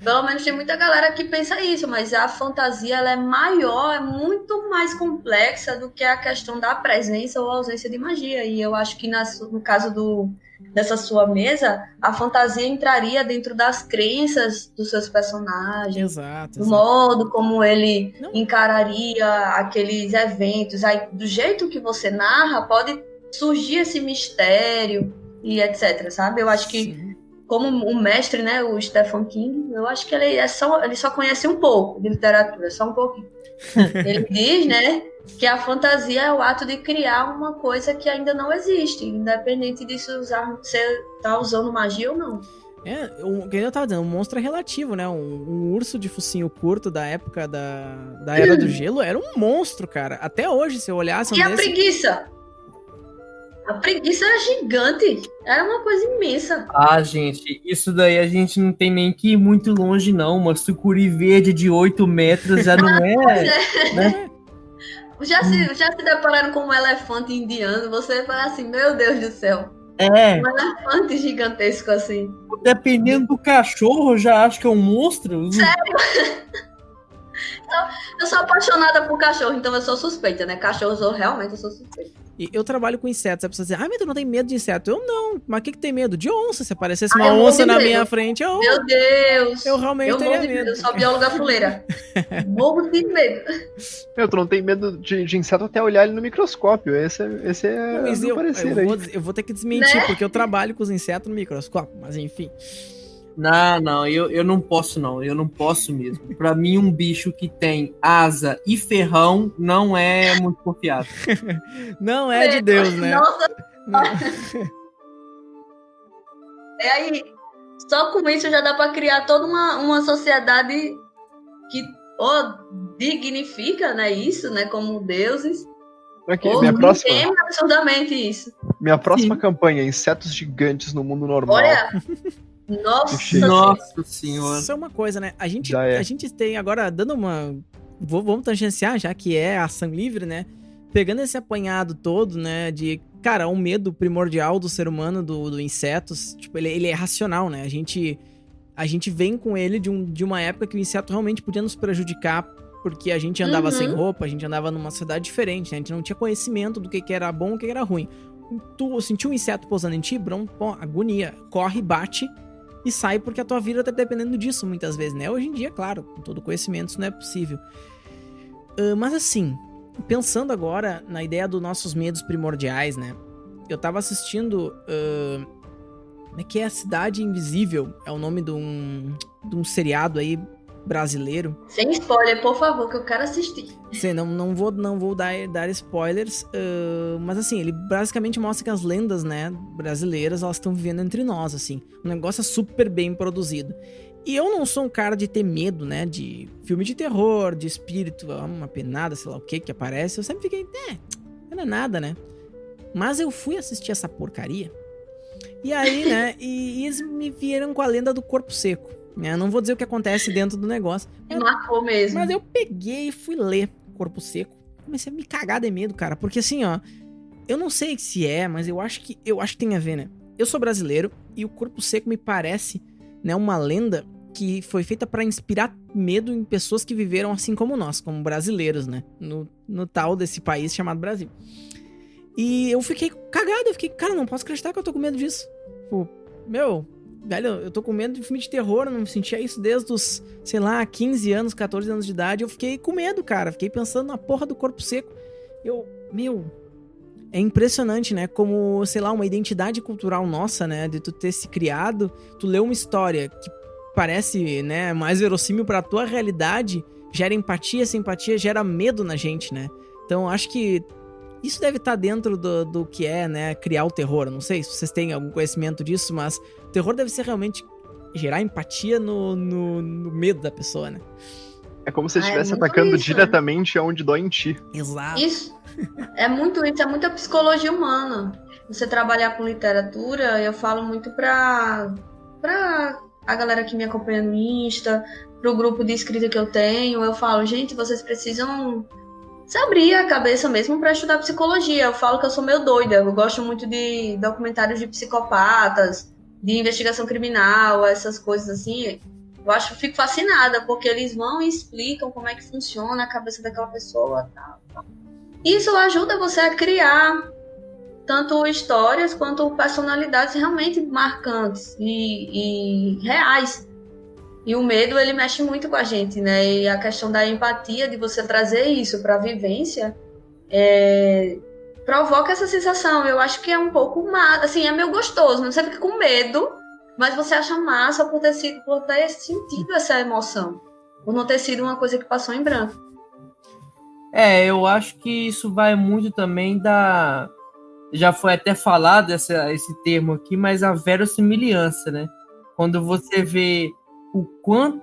Pelo menos tem muita galera que pensa isso, mas a fantasia ela é maior, é muito mais complexa do que a questão da presença ou ausência de magia. E eu acho que no caso dessa sua mesa, a fantasia entraria dentro das crenças dos seus personagens. Exato. Do modo como ele encararia aqueles eventos. Aí, do jeito que você narra, pode surgir esse mistério e etc, sabe? Eu acho que, como o mestre, né, o Stephen King, eu acho que ele só conhece um pouco de literatura, só um pouquinho. Ele diz, né, que a fantasia é o ato de criar uma coisa que ainda não existe, independente disso você tá usando magia ou não. O que eu tava dizendo, um monstro é relativo, né? Um urso de focinho curto da época da Era do Gelo era um monstro, cara. Até hoje, se eu olhasse... E a preguiça? A preguiça era gigante. Era uma coisa imensa. Gente, isso daí a gente não tem nem que ir muito longe, não. Uma sucuri verde de 8 metros já não né? Já se depararam com um elefante indiano? Você fala assim, meu Deus do céu. Um elefante gigantesco assim. Dependendo do cachorro, eu já acho que é um monstro. Sério? Eu sou apaixonada por cachorro, então eu sou suspeita, né? Cachorro, eu sou suspeita. E eu trabalho com insetos. A pessoa diz, mas tu não tem medo de inseto? Eu não. Mas o que tem medo? De onça. Se aparecesse uma onça na minha frente, meu Deus! Eu realmente teria medo. Eu sou bióloga fuleira. Morro de medo. Tu não tem medo de inseto até olhar ele no microscópio. Esse é mas o parecer aí. Eu vou ter que desmentir, né? Porque eu trabalho com os insetos no microscópio. Mas enfim... Não, eu não posso não, eu não posso mesmo. Pra mim, um bicho que tem asa e ferrão não é muito confiável. Não é de Deus, né? Nossa! Aí, só com isso já dá pra criar toda uma sociedade que dignifica, né, isso, né, como deuses. Aqui, minha próxima... absurdamente isso. Minha próxima campanha, insetos gigantes no mundo normal. Olha... Nossa senhora. Isso é uma coisa, né? A gente tem agora, dando uma... Vamos tangenciar, já que é ação livre, né? Pegando esse apanhado todo, né? De, cara, um medo primordial do ser humano, do insetos. Tipo, ele é racional, né? A gente vem com ele de uma época que o inseto realmente podia nos prejudicar, porque a gente andava sem roupa, a gente andava numa cidade diferente, né? A gente não tinha conhecimento do que era bom e o que era ruim. Tu sentiu um inseto pousando em ti, agonia. Corre, bate e sai, porque a tua vida tá dependendo disso muitas vezes, né? Hoje em dia, claro, com todo conhecimento isso não é possível. Mas assim, pensando agora na ideia dos nossos medos primordiais, né? Eu tava assistindo... como é que é? Cidade Invisível. É o nome de um seriado aí brasileiro. Sem spoiler, por favor, que eu quero assistir. Sei, não vou dar spoilers, mas assim, ele basicamente mostra que as lendas, né, brasileiras, elas estão vivendo entre nós, assim. Um negócio super bem produzido. E eu não sou um cara de ter medo, né, de filme de terror, de espírito, uma penada, sei lá o que aparece. Eu sempre fiquei, não é nada, né? Mas eu fui assistir essa porcaria, e aí, né, e eles me vieram com a lenda do corpo seco. Eu não vou dizer o que acontece dentro do negócio. Marcou mesmo. Mas eu peguei e fui ler Corpo Seco. Comecei a me cagar de medo, cara. Porque assim, ó... Eu não sei se mas eu acho que tem a ver, né? Eu sou brasileiro e o Corpo Seco me parece, né, uma lenda que foi feita pra inspirar medo em pessoas que viveram assim como nós, como brasileiros, né? No tal desse país chamado Brasil. E eu fiquei cagado. Eu fiquei, cara, não posso acreditar que eu tô com medo disso. Tipo, velho, eu tô com medo de filme de terror, eu não sentia isso desde os, sei lá, 15 anos, 14 anos de idade. Eu fiquei com medo, cara. Fiquei pensando na porra do Corpo Seco. É impressionante, né? Como, sei lá, uma identidade cultural nossa, né? De tu ter se criado, tu lê uma história que parece, né, mais verossímil pra tua realidade, gera empatia, essa empatia gera medo na gente, né? Então, acho que isso deve estar dentro do que é, né, criar o terror. Não sei se vocês têm algum conhecimento disso, mas o terror deve ser realmente gerar empatia no medo da pessoa, né? É como se estivesse atacando diretamente aonde dói em ti. Exato. Isso é muita psicologia humana. Você trabalhar com literatura, eu falo muito pra a galera que me acompanha no Insta, pro grupo de escrita que eu tenho. Eu falo, gente, vocês precisam se abrir a cabeça mesmo para estudar psicologia. Eu falo que eu sou meio doida, eu gosto muito de documentários de psicopatas, de investigação criminal, essas coisas assim. Fico fascinada, porque eles vão e explicam como é que funciona a cabeça daquela pessoa. Tal. Isso ajuda você a criar tanto histórias quanto personalidades realmente marcantes e reais. E o medo, ele mexe muito com a gente, né? E a questão da empatia, de você trazer isso para a vivência, provoca essa sensação. Eu acho que é um pouco assim, é meio gostoso. Não você fica com medo, mas você acha massa por ter sentido essa emoção, por não ter sido uma coisa que passou em branco. Eu acho que isso vai muito também da... Já foi até falado esse termo aqui, mas a verossimilhança, né? Quando você vê o quão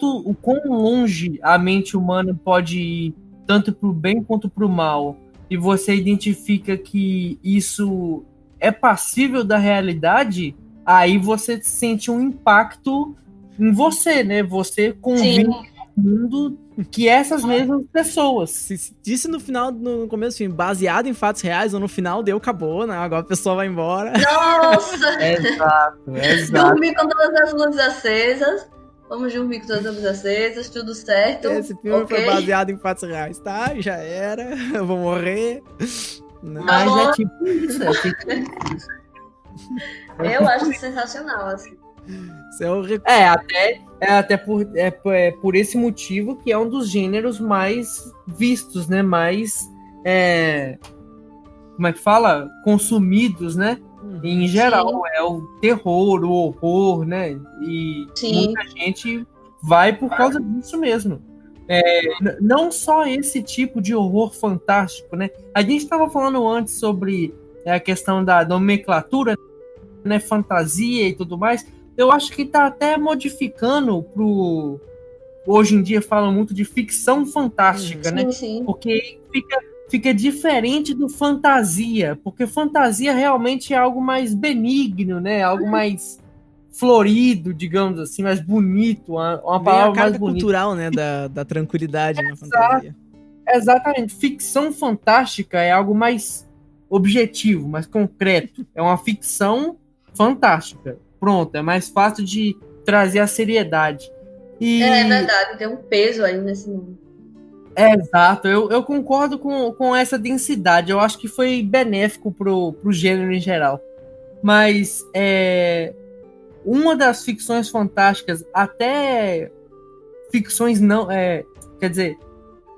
longe a mente humana pode ir, tanto para o bem quanto para o mal, e você identifica que isso é passível da realidade, aí você sente um impacto em você, né? Você convive no mundo que essas mesmas pessoas. Se disse no começo do filme, baseado em fatos reais, ou no final acabou, né? Agora a pessoa vai embora. Nossa! Exato. Dormir com todas as luzes acesas. Vamos dormir com todas as luzes acesas, tudo certo. Esse filme foi baseado em fatos reais, tá? Já era, eu vou morrer. Não. Mas é tipo isso, Eu acho sensacional, assim. Até por esse motivo que é um dos gêneros mais vistos, né? Mais, como é que fala? Consumidos, né? Em geral, sim, é o terror, o horror, né? E sim, muita gente vai por causa disso mesmo. Não só esse tipo de horror fantástico, né? A gente estava falando antes sobre a questão da nomenclatura, né? Fantasia e tudo mais. Eu acho que está até modificando pro... Hoje em dia falam muito de ficção fantástica, sim, né? Sim. Porque fica diferente do fantasia, porque fantasia realmente é algo mais benigno, né? Algo mais florido, digamos assim, mais bonito, uma palavra mais bonita. Cultural, né? Da tranquilidade na fantasia. Exatamente. Ficção fantástica é algo mais objetivo, mais concreto. É uma ficção fantástica. Pronto, é mais fácil de trazer a seriedade. É verdade, tem um peso aí nesse nome. Exato, eu concordo com essa densidade. Eu acho que foi benéfico pro gênero em geral. Mas uma das ficções fantásticas, até ficções não... quer dizer,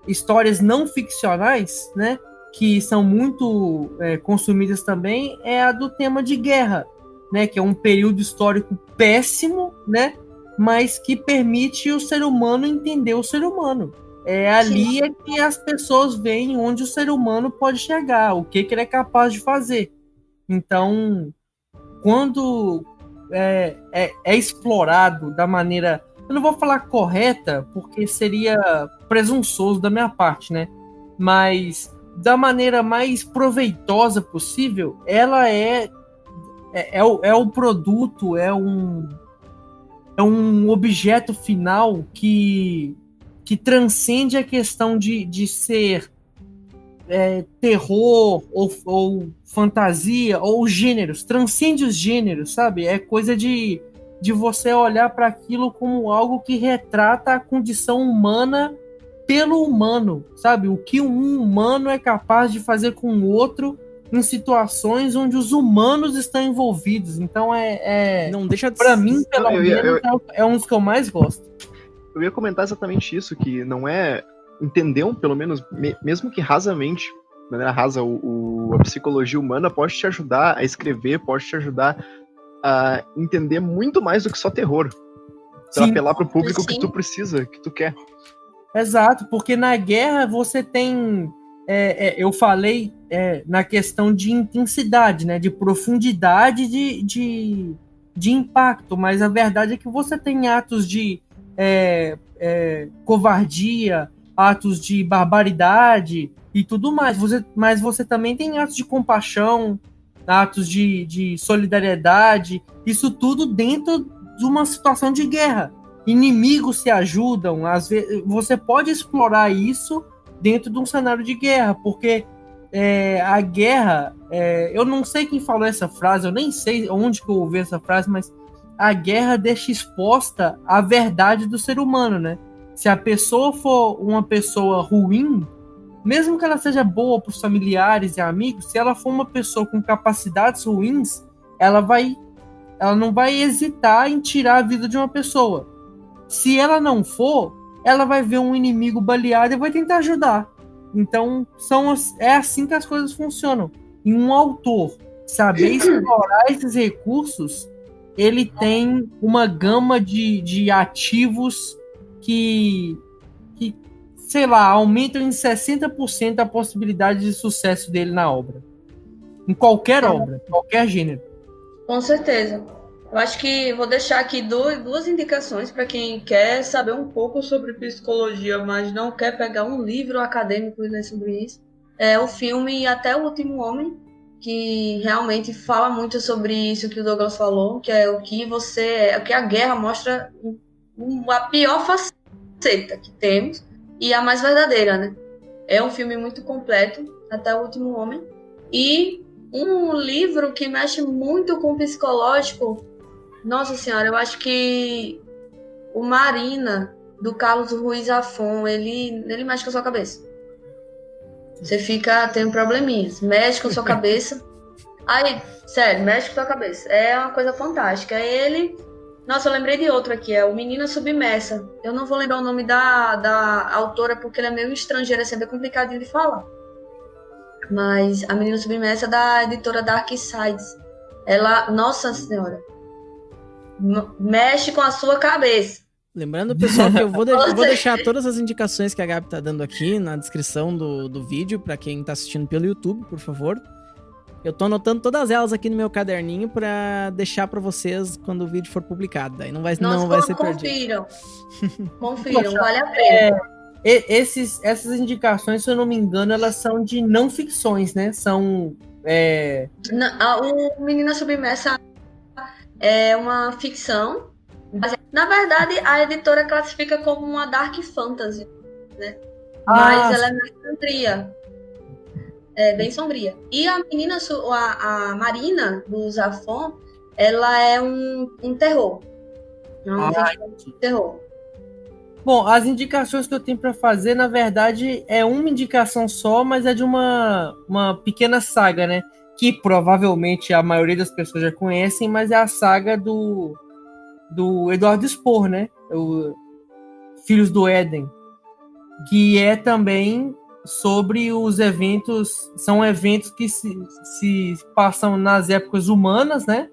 histórias não ficcionais, né, que são muito consumidas também, é a do tema de guerra, né, que é um período histórico péssimo, né, mas que permite o ser humano entender o ser humano. Ali é que as pessoas veem onde o ser humano pode chegar, o que ele é capaz de fazer. Então, quando é explorado da maneira, eu não vou falar correta, porque seria presunçoso da minha parte, né? Mas da maneira mais proveitosa possível, ela é o produto, é um objeto final que transcende a questão de ser terror ou fantasia ou gêneros, transcende os gêneros, sabe? É coisa de você olhar para aquilo como algo que retrata a condição humana pelo humano, sabe? O que um humano é capaz de fazer com o outro em situações onde os humanos estão envolvidos. Então não deixa de para mim, pelo menos, é um dos que eu mais gosto. Eu ia comentar exatamente isso, que não é entender, pelo menos, mesmo que rasamente, de maneira rasa, a psicologia humana pode te ajudar a escrever, pode te ajudar a entender muito mais do que só terror. Pra apelar pro público que tu precisa, que tu quer. Exato, porque na guerra você tem... eu falei na questão de intensidade, né, de profundidade de impacto, mas a verdade é que você tem atos de covardia, atos de barbaridade e tudo mais. Mas você também tem atos de compaixão, atos de solidariedade, isso tudo dentro de uma situação de guerra. Inimigos se ajudam, às vezes, você pode explorar isso dentro de um cenário de guerra, porque a guerra, eu não sei quem falou essa frase, eu nem sei onde que eu ouvi essa frase, mas a guerra deixa exposta a verdade do ser humano, né? Se a pessoa for uma pessoa ruim, mesmo que ela seja boa para os familiares e amigos, se ela for uma pessoa com capacidades ruins, ela não vai hesitar em tirar a vida de uma pessoa. Se ela não for, ela vai ver um inimigo baleado e vai tentar ajudar. Então, é assim que as coisas funcionam. E um autor saber explorar esses recursos, ele tem uma gama de ativos que, sei lá, aumentam em 60% a possibilidade de sucesso dele na obra. Em qualquer obra, qualquer gênero. Com certeza. Eu acho que vou deixar aqui duas indicações para quem quer saber um pouco sobre psicologia, mas não quer pegar um livro acadêmico e ler sobre isso. É o filme Até o Último Homem, que realmente fala muito sobre isso que o Douglas falou, que é o que a guerra mostra a pior faceta que temos e a mais verdadeira, né? É um filme muito completo, Até o Último Homem. E um livro que mexe muito com o psicológico, nossa senhora, eu acho que o Marina, do Carlos Ruiz Zafón, ele mexe com a sua cabeça. Você tem probleminhas, mexe com a sua cabeça. Aí, sério, mexe com a sua cabeça. É uma coisa fantástica. Nossa, eu lembrei de outro aqui, é o Menina Submersa. Eu não vou lembrar o nome da autora, porque ele é meio estrangeiro, é sempre complicadinho de falar. Mas a Menina Submersa é da editora Dark Sides. Ela, nossa senhora, mexe com a sua cabeça. Lembrando, pessoal, que eu vou deixar todas as indicações que a Gabi tá dando aqui na descrição do vídeo, pra quem tá assistindo pelo YouTube, por favor. Eu tô anotando todas elas aqui no meu caderninho pra deixar pra vocês quando o vídeo for publicado. Daí não vai ser perdido. Confiram, vale a pena. Essas indicações, se eu não me engano, elas são de não ficções, né? São... O Menina Submersa é uma ficção. Na verdade, a editora classifica como uma dark fantasy, né? Mas ela é mais sombria. É bem sombria. E a Marina, do Zafón, ela é um terror. É uma ficção de terror. Bom, as indicações que eu tenho para fazer, na verdade, é uma indicação só, mas é de uma pequena saga, né? Que provavelmente a maioria das pessoas já conhecem, mas é a saga do Eduardo Spohr, né? O Filhos do Éden. que é também sobre os eventos, são eventos que se passam nas épocas humanas, né?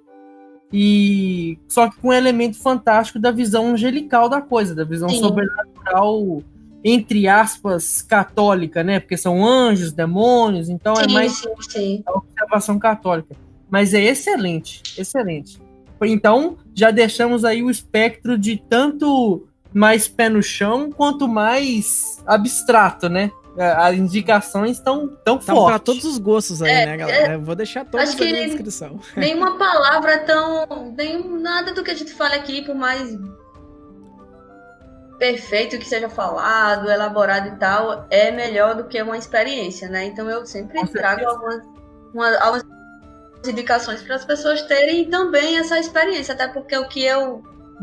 E só que com um elemento fantástico da visão angelical da coisa, da visão sobrenatural, entre aspas, católica, né? Porque são anjos, demônios, então é mais a observação católica. Mas é excelente, excelente. Então, já deixamos aí o espectro de tanto mais pé no chão, quanto mais abstrato, né? As indicações estão fortes. Para todos os gostos aí, né, galera? Eu vou deixar todos aqui na descrição. Nenhuma palavra nada do que a gente fala aqui, por mais perfeito que seja falado, elaborado e tal, é melhor do que uma experiência, né? Então eu sempre trago algumas indicações para as pessoas terem também essa experiência, até porque o que eu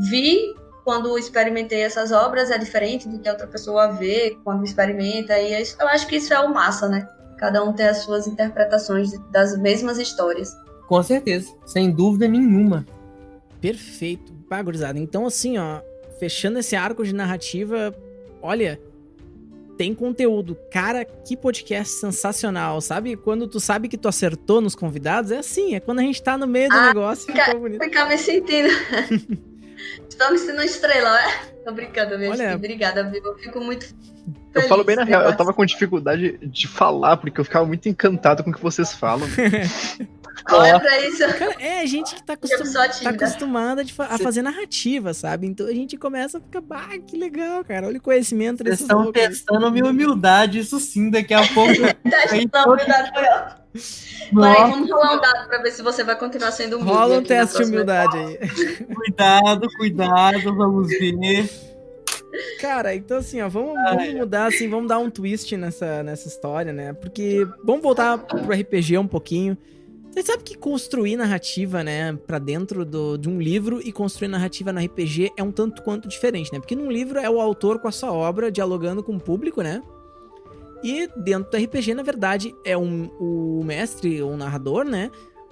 vi quando experimentei essas obras é diferente do que a outra pessoa vê quando experimenta, e eu acho que isso é o massa, né? Cada um tem as suas interpretações das mesmas histórias. Com certeza, sem dúvida nenhuma. Perfeito, gurizada. Então assim, ó, fechando esse arco de narrativa, olha, tem conteúdo. Cara, que podcast sensacional, sabe? Quando tu sabe que tu acertou nos convidados, é assim, é quando a gente tá no meio do negócio e ficou bonito. Ficar me sentindo... Estou me sentindo estrela, né? Tô brincando mesmo. Olha, obrigada, Vivo. Eu fico muito feliz. Eu falo bem na real, eu tava com dificuldade de falar, porque eu ficava muito encantado com o que vocês falam. Olha pra isso. Cara, é a gente que tá acostumada a fazer narrativa, sabe? Então a gente começa a ficar, que legal, cara. Olha o conhecimento desses estão testando a minha humildade, isso sim, daqui a pouco. Testando a humildade foi ótimo. Mas aí, vamos rolar um dado pra ver se você vai continuar sendo humilde. Rola um teste de humildade aí. Cuidado, vamos ver. Cara, então assim, ó, vamos mudar, assim, vamos dar um twist nessa história, né? Porque vamos voltar pro RPG um pouquinho. Você sabe que construir narrativa, né, pra dentro de um livro e construir narrativa no RPG é um tanto quanto diferente, né? Porque num livro é o autor com a sua obra dialogando com o público, né? E dentro do RPG, na verdade, é o mestre, o narrador, né?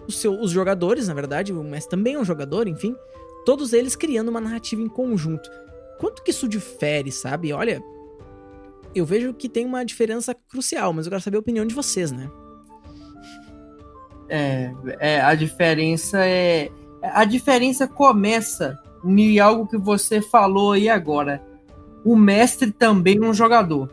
Os jogadores, na verdade, o mestre também é um jogador, enfim. Todos eles criando uma narrativa em conjunto. Quanto que isso difere, sabe? Olha, eu vejo que tem uma diferença crucial, mas eu quero saber a opinião de vocês, né? A diferença começa em algo que você falou aí agora. O mestre também é um jogador.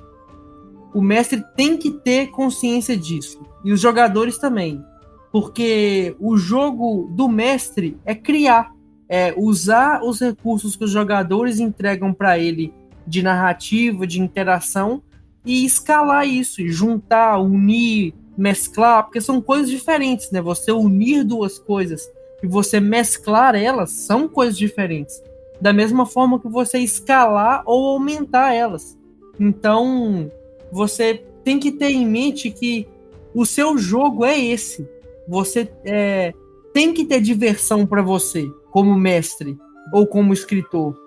O mestre tem que ter consciência disso. E os jogadores também. Porque o jogo do mestre é criar. É usar os recursos que os jogadores entregam para ele de narrativa, de interação, e escalar isso, e juntar, unir, mesclar, porque são coisas diferentes, né? Você unir duas coisas e você mesclar elas são coisas diferentes. Da mesma forma que você escalar ou aumentar elas. Então, você tem que ter em mente que o seu jogo é esse. Você tem que ter diversão para você, como mestre ou como escritor.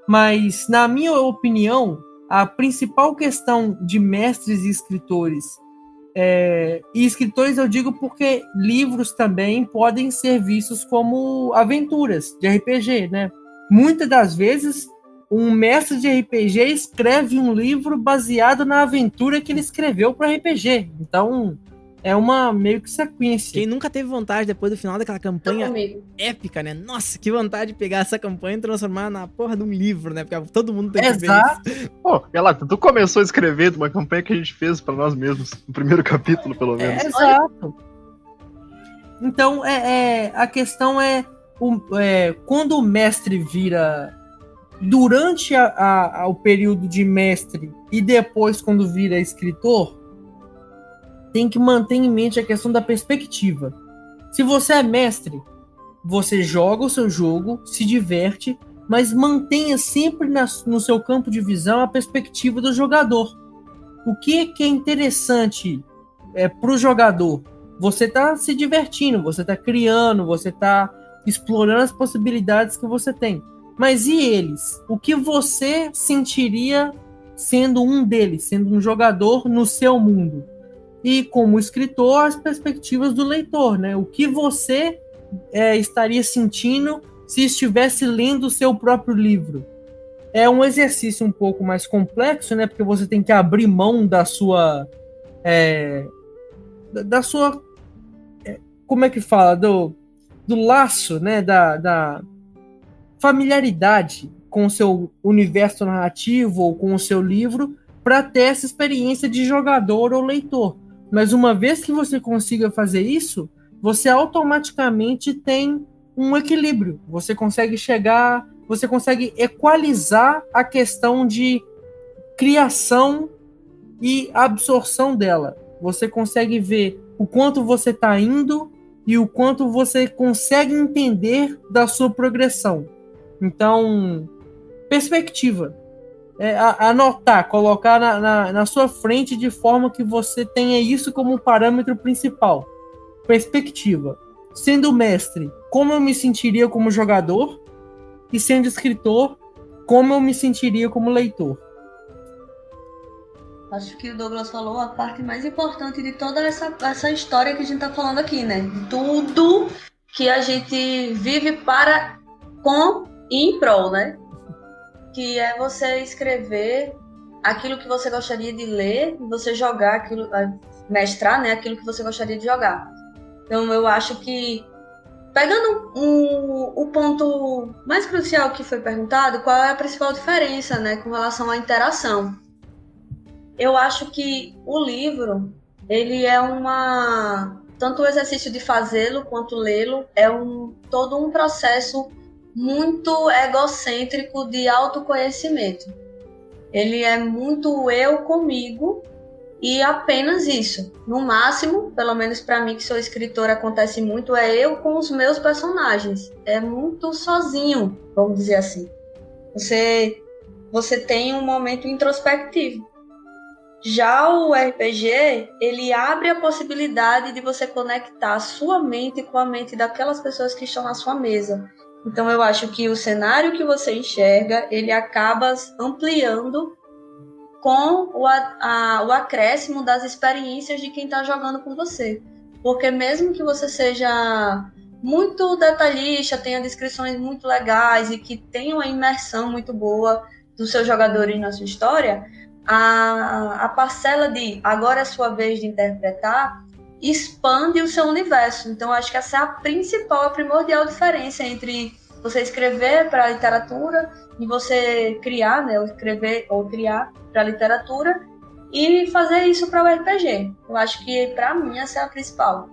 Mas, na minha opinião, a principal questão de mestres e escritores, e escritores eu digo porque livros também podem ser vistos como aventuras de RPG, né? Muitas das vezes, um mestre de RPG escreve um livro baseado na aventura que ele escreveu para RPG. Então, é uma meio que sequência. Quem nunca teve vontade, depois do final daquela campanha épica, né? Nossa, que vontade de pegar essa campanha e transformar na porra de um livro, né? Porque todo mundo tem que ver isso. Pô, Galata, tu começou a escrever de uma campanha que a gente fez pra nós mesmos, no primeiro capítulo, pelo menos. Exato. Então, a questão quando o mestre vira... Durante o período de mestre e depois quando vira escritor, tem que manter em mente a questão da perspectiva. Se você é mestre, você joga o seu jogo, se diverte, mas mantenha sempre no seu campo de visão a perspectiva do jogador. O que é interessante para o jogador? Você está se divertindo, você está criando, você está explorando as possibilidades que você tem. Mas e eles? O que você sentiria sendo um deles, sendo um jogador no seu mundo? E como escritor, as perspectivas do leitor, né? O que você estaria sentindo se estivesse lendo o seu próprio livro? é um exercício um pouco mais complexo, né? Porque você tem que abrir mão da sua... como é que fala? Do laço, né? Da familiaridade com o seu universo narrativo ou com o seu livro para ter essa experiência de jogador ou leitor. Mas uma vez que você consiga fazer isso, você automaticamente tem um equilíbrio. Você consegue equalizar a questão de criação e absorção dela. Você consegue ver o quanto você está indo e o quanto você consegue entender da sua progressão. Então, perspectiva. Anotar, colocar na sua frente de forma que você tenha isso como um parâmetro principal. Perspectiva. Sendo mestre, como eu me sentiria como jogador? E sendo escritor, como eu me sentiria como leitor? Acho que o Douglas falou a parte mais importante de toda essa história que a gente tá falando aqui, né? Tudo que a gente vive para, com e em prol, né? Que é você escrever aquilo que você gostaria de ler, você jogar aquilo, mestrar, né? Aquilo que você gostaria de jogar. Então eu acho que, pegando o ponto mais crucial que foi perguntado, qual é a principal diferença, né, com relação à interação? Eu acho que o livro, ele é tanto o exercício de fazê-lo quanto lê-lo, é todo um processo muito egocêntrico de autoconhecimento. Ele é muito eu comigo e apenas isso. No máximo, pelo menos para mim que sou escritora, acontece muito, é eu com os meus personagens. É muito sozinho, vamos dizer assim. Você tem um momento introspectivo. Já o RPG, ele abre a possibilidade de você conectar a sua mente com a mente daquelas pessoas que estão na sua mesa. Então eu acho que o cenário que você enxerga, ele acaba ampliando com o acréscimo das experiências de quem está jogando com você. Porque mesmo que você seja muito detalhista, tenha descrições muito legais e que tenha uma imersão muito boa dos seus jogadores na sua história, a parcela de agora é a sua vez de interpretar expande o seu universo. Então, acho que essa é a primordial diferença entre você escrever para a literatura e você criar, né, ou criar para a literatura e fazer isso para o RPG. Eu acho que, para mim, essa é a principal.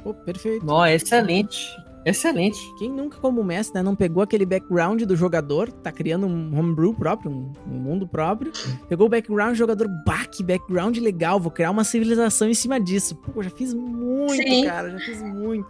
Pô, perfeito. Não, excelente. Excelente. Quem nunca, como mestre, né, não pegou aquele background do jogador, tá criando um homebrew próprio, um mundo próprio, pegou o background do jogador, que background legal, vou criar uma civilização em cima disso. Pô, já fiz muito, Sim. cara, já fiz muito.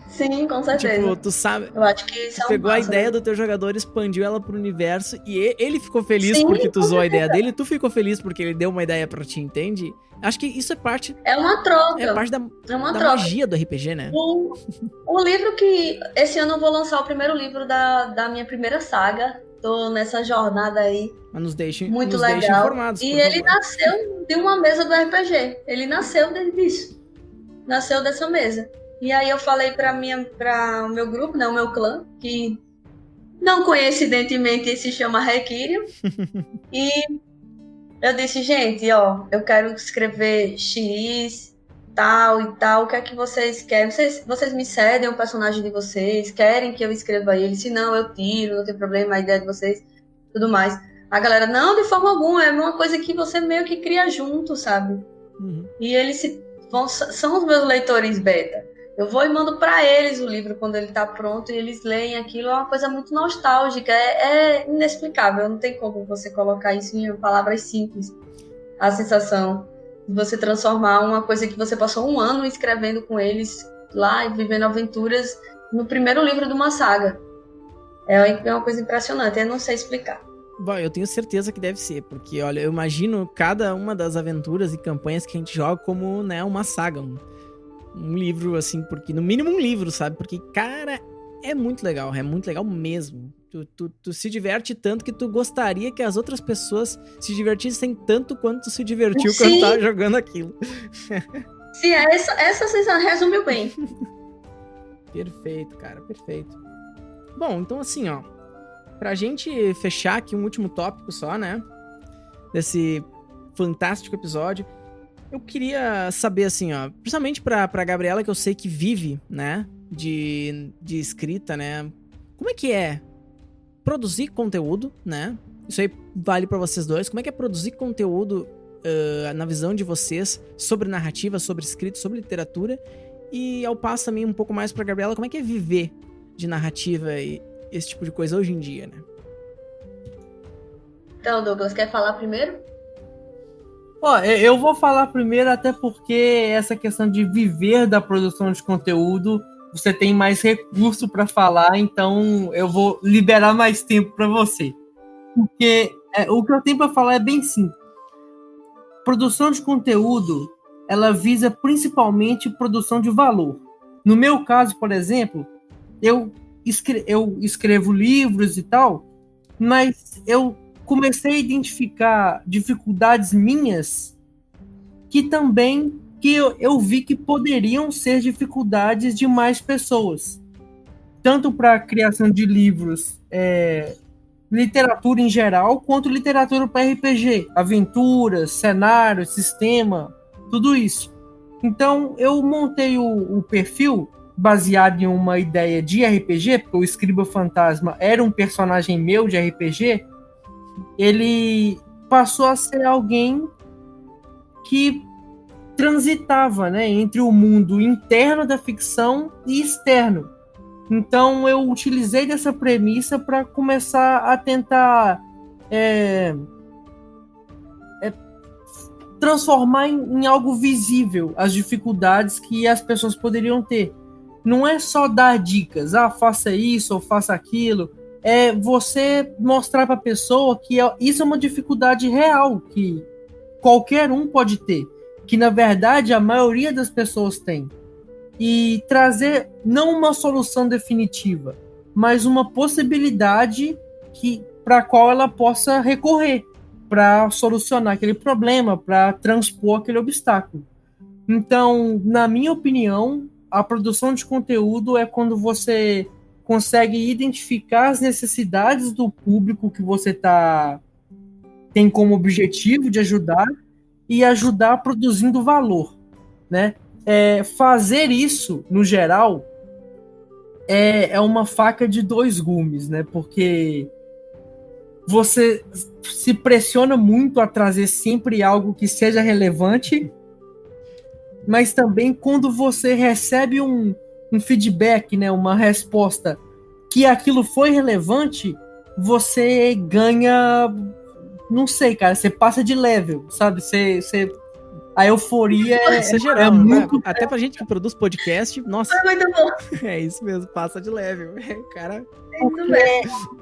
Sim, com certeza. Tipo, tu sabe, eu acho que isso pegou a ideia, né? do teu jogador, expandiu ela pro universo e ele ficou feliz Sim, porque tu usou a ideia certeza. dele, e tu ficou feliz porque ele deu uma ideia pra ti, entende? Acho que isso é parte, É uma troca. é parte da magia do RPG, né? O livro que... Esse ano eu vou lançar o primeiro livro da minha primeira saga. Tô nessa jornada aí. Mas nos deixe legal. informados, E por ele favor. nasceu de uma mesa do RPG. Ele nasceu disso. Nasceu dessa mesa. E aí eu falei para o meu grupo, né, o meu clã, que não coincidentemente se chama Requirium. E eu disse, gente, ó, eu quero escrever X, tal e tal, o que é que vocês querem? Vocês me cedem o personagem de vocês? Querem que eu escreva ele? Se não, eu tiro, não tem problema, a ideia de vocês, tudo mais. A galera, não, de forma alguma, é uma coisa que você meio que cria junto, sabe? Uhum. E eles são os meus leitores beta. Eu vou e mando para eles o livro quando ele tá pronto e eles leem aquilo. É uma coisa muito nostálgica, é inexplicável. Não tem como você colocar isso em palavras simples. A sensação de você transformar uma coisa que você passou um ano escrevendo com eles lá e vivendo aventuras no primeiro livro de uma saga. É uma coisa impressionante, eu não sei explicar. Bom, eu tenho certeza que deve ser, porque, olha, eu imagino cada uma das aventuras e campanhas que a gente joga como, né, uma saga, um livro, assim, porque no mínimo um livro, sabe? Porque, cara, é muito legal mesmo. Tu se diverte tanto que tu gostaria que as outras pessoas se divertissem tanto quanto tu se divertiu quando tava jogando aquilo. Sim, essa sensação resumiu bem. Perfeito, cara, perfeito. Bom, então assim, ó, pra gente fechar aqui um último tópico só, né? Desse fantástico episódio. Eu queria saber, assim, ó, principalmente pra Gabriela, que eu sei que vive, né, de escrita, né? Como é que é produzir conteúdo, né? Isso aí vale pra vocês dois. Como é que é produzir conteúdo na visão de vocês sobre narrativa, sobre escrita, sobre literatura? E ao passo também um pouco mais pra Gabriela, como é que é viver de narrativa e esse tipo de coisa hoje em dia, né? Então, Douglas, quer falar primeiro? Ó, eu vou falar primeiro, até porque essa questão de viver da produção de conteúdo, você tem mais recurso para falar, então eu vou liberar mais tempo para você. Porque o que eu tenho para falar é bem simples. Produção de conteúdo, ela visa principalmente produção de valor. No meu caso, por exemplo, eu escrevo livros e tal, mas eu comecei a identificar dificuldades minhas que eu vi que poderiam ser dificuldades de mais pessoas. Tanto para a criação de livros, literatura em geral, quanto literatura para RPG, aventuras, cenário, sistema, tudo isso. Então, eu montei o perfil baseado em uma ideia de RPG, porque o Escriba Fantasma era um personagem meu de RPG. Ele passou a ser alguém que transitava, né, entre o mundo interno da ficção e externo. Então eu utilizei dessa premissa para começar a tentar transformar em algo visível as dificuldades que as pessoas poderiam ter. Não é só dar dicas, faça isso ou faça aquilo. É você mostrar para a pessoa que isso é uma dificuldade real, que qualquer um pode ter, que na verdade a maioria das pessoas tem. E trazer não uma solução definitiva, mas uma possibilidade para a qual ela possa recorrer para solucionar aquele problema, para transpor aquele obstáculo. Então, na minha opinião, a produção de conteúdo é quando você consegue identificar as necessidades do público que você tem como objetivo de ajudar e ajudar produzindo valor, né? Fazer isso, no geral, é uma faca de dois gumes, né? Porque você se pressiona muito a trazer sempre algo que seja relevante, mas também quando você recebe um feedback, né, uma resposta que aquilo foi relevante, você ganha, não sei, cara, você passa de level, sabe? A euforia isso é geral, muito... né? Até pra gente que produz podcast, nossa. É muito bom. É isso mesmo, passa de level. Cara,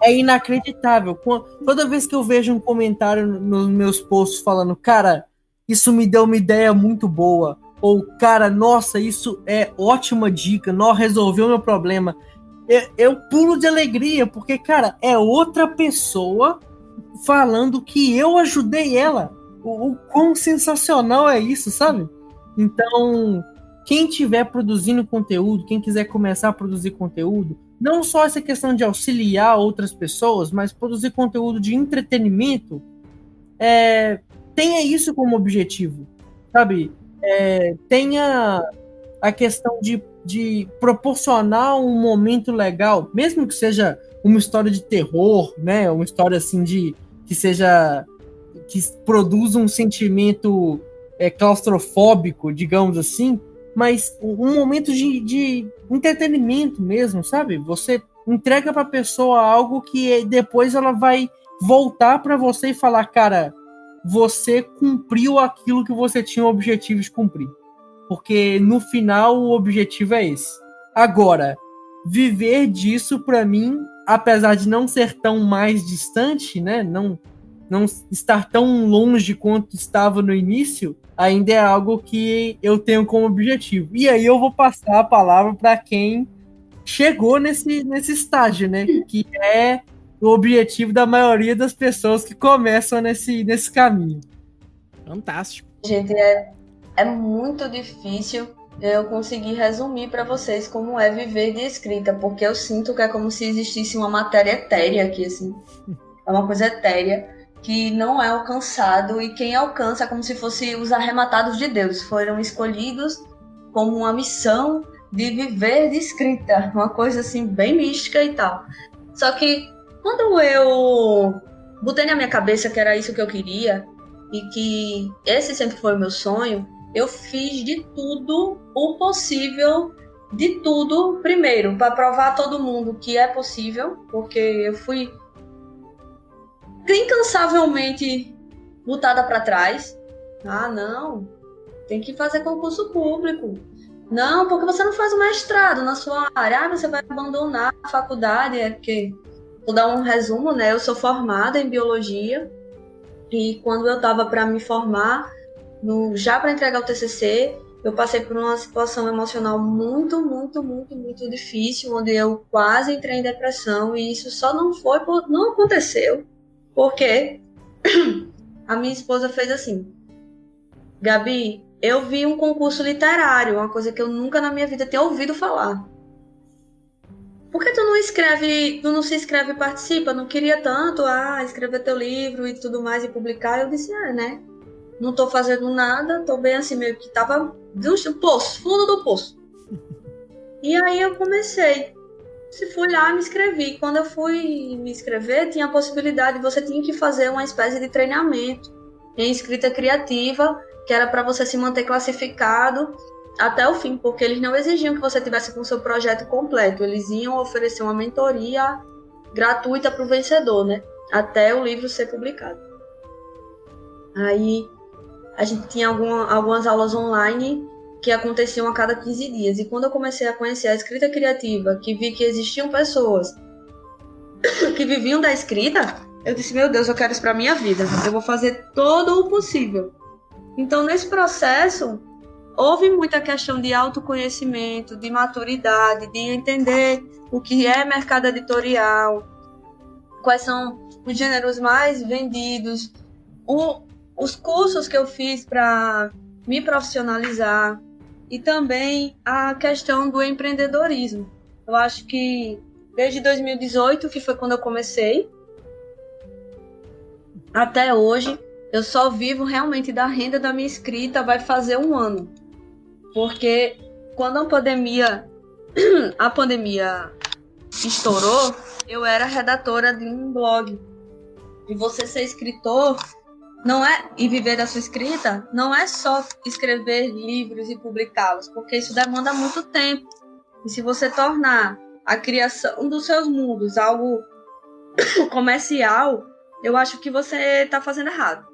é inacreditável. Toda vez que eu vejo um comentário nos meus posts falando, cara, isso me deu uma ideia muito boa, ou cara, nossa, isso é ótima dica, resolveu meu problema, eu pulo de alegria, porque, cara, é outra pessoa falando que eu ajudei ela. O quão sensacional é isso, sabe? Então, quem estiver produzindo conteúdo, quem quiser começar a produzir conteúdo, não só essa questão de auxiliar outras pessoas, mas produzir conteúdo de entretenimento, tenha isso como objetivo, sabe? Tenha a questão de proporcionar um momento legal, mesmo que seja uma história de terror, né? Uma história assim que produza um sentimento claustrofóbico, digamos assim, mas um momento de entretenimento mesmo, sabe? Você entrega para a pessoa algo que depois ela vai voltar para você e falar, cara, você cumpriu aquilo que você tinha o objetivo de cumprir. Porque no final o objetivo é esse. Agora, viver disso para mim, apesar de não ser tão mais distante, né? Não estar tão longe quanto estava no início, ainda é algo que eu tenho como objetivo. E aí eu vou passar a palavra para quem chegou nesse estágio, né? Que é o objetivo da maioria das pessoas que começam nesse caminho. Fantástico. Gente, é muito difícil eu consegui resumir para vocês como é viver de escrita, porque eu sinto que é como se existisse uma matéria etérea aqui, assim. É uma coisa etérea que não é alcançado, e quem alcança é como se fosse os arrematados de Deus. Foram escolhidos como uma missão de viver de escrita, uma coisa assim bem mística e tal. Só que quando eu botei na minha cabeça que era isso que eu queria e que esse sempre foi o meu sonho, eu fiz de tudo o possível, de tudo, primeiro, para provar a todo mundo que é possível, porque eu fui incansavelmente botada para trás. Ah, não, tem que fazer concurso público. Não, porque você não faz o mestrado na sua área. Ah, você vai abandonar a faculdade. É porque, vou dar um resumo, né? Eu sou formada em biologia e quando eu estava para me formar, já para entregar o TCC, eu passei por uma situação emocional muito, muito, muito, muito difícil, onde eu quase entrei em depressão, e isso só não aconteceu, porque a minha esposa fez assim: Gabi, eu vi um concurso literário, uma coisa que eu nunca na minha vida tinha ouvido falar. Por que tu não se inscreve e participa? Não queria tanto, escrever teu livro e tudo mais e publicar. Eu disse, né? Não tô fazendo nada, tô bem assim, meio que tava no poço, fundo do poço. E aí eu comecei. Fui lá e me inscrevi. Quando eu fui me inscrever, tinha a possibilidade, você tinha que fazer uma espécie de treinamento em escrita criativa, que era para você se manter classificado até o fim, porque eles não exigiam que você tivesse com o seu projeto completo. Eles iam oferecer uma mentoria gratuita para o vencedor, né? Até o livro ser publicado. Aí a gente tinha algumas aulas online que aconteciam a cada 15 dias. E quando eu comecei a conhecer a escrita criativa, que vi que existiam pessoas que viviam da escrita, eu disse, meu Deus, eu quero isso para minha vida. Eu vou fazer todo o possível. Então, nesse processo, houve muita questão de autoconhecimento, de maturidade, de entender o que é mercado editorial, quais são os gêneros mais vendidos, os cursos que eu fiz para me profissionalizar, e também a questão do empreendedorismo. Eu acho que desde 2018, que foi quando eu comecei, até hoje, eu só vivo realmente da renda da minha escrita, vai fazer 1 ano. Porque quando a pandemia estourou, eu era redatora de um blog. E você ser escritor e viver da sua escrita não é só escrever livros e publicá-los, porque isso demanda muito tempo. E se você tornar a criação dos seus mundos algo comercial, eu acho que você está fazendo errado.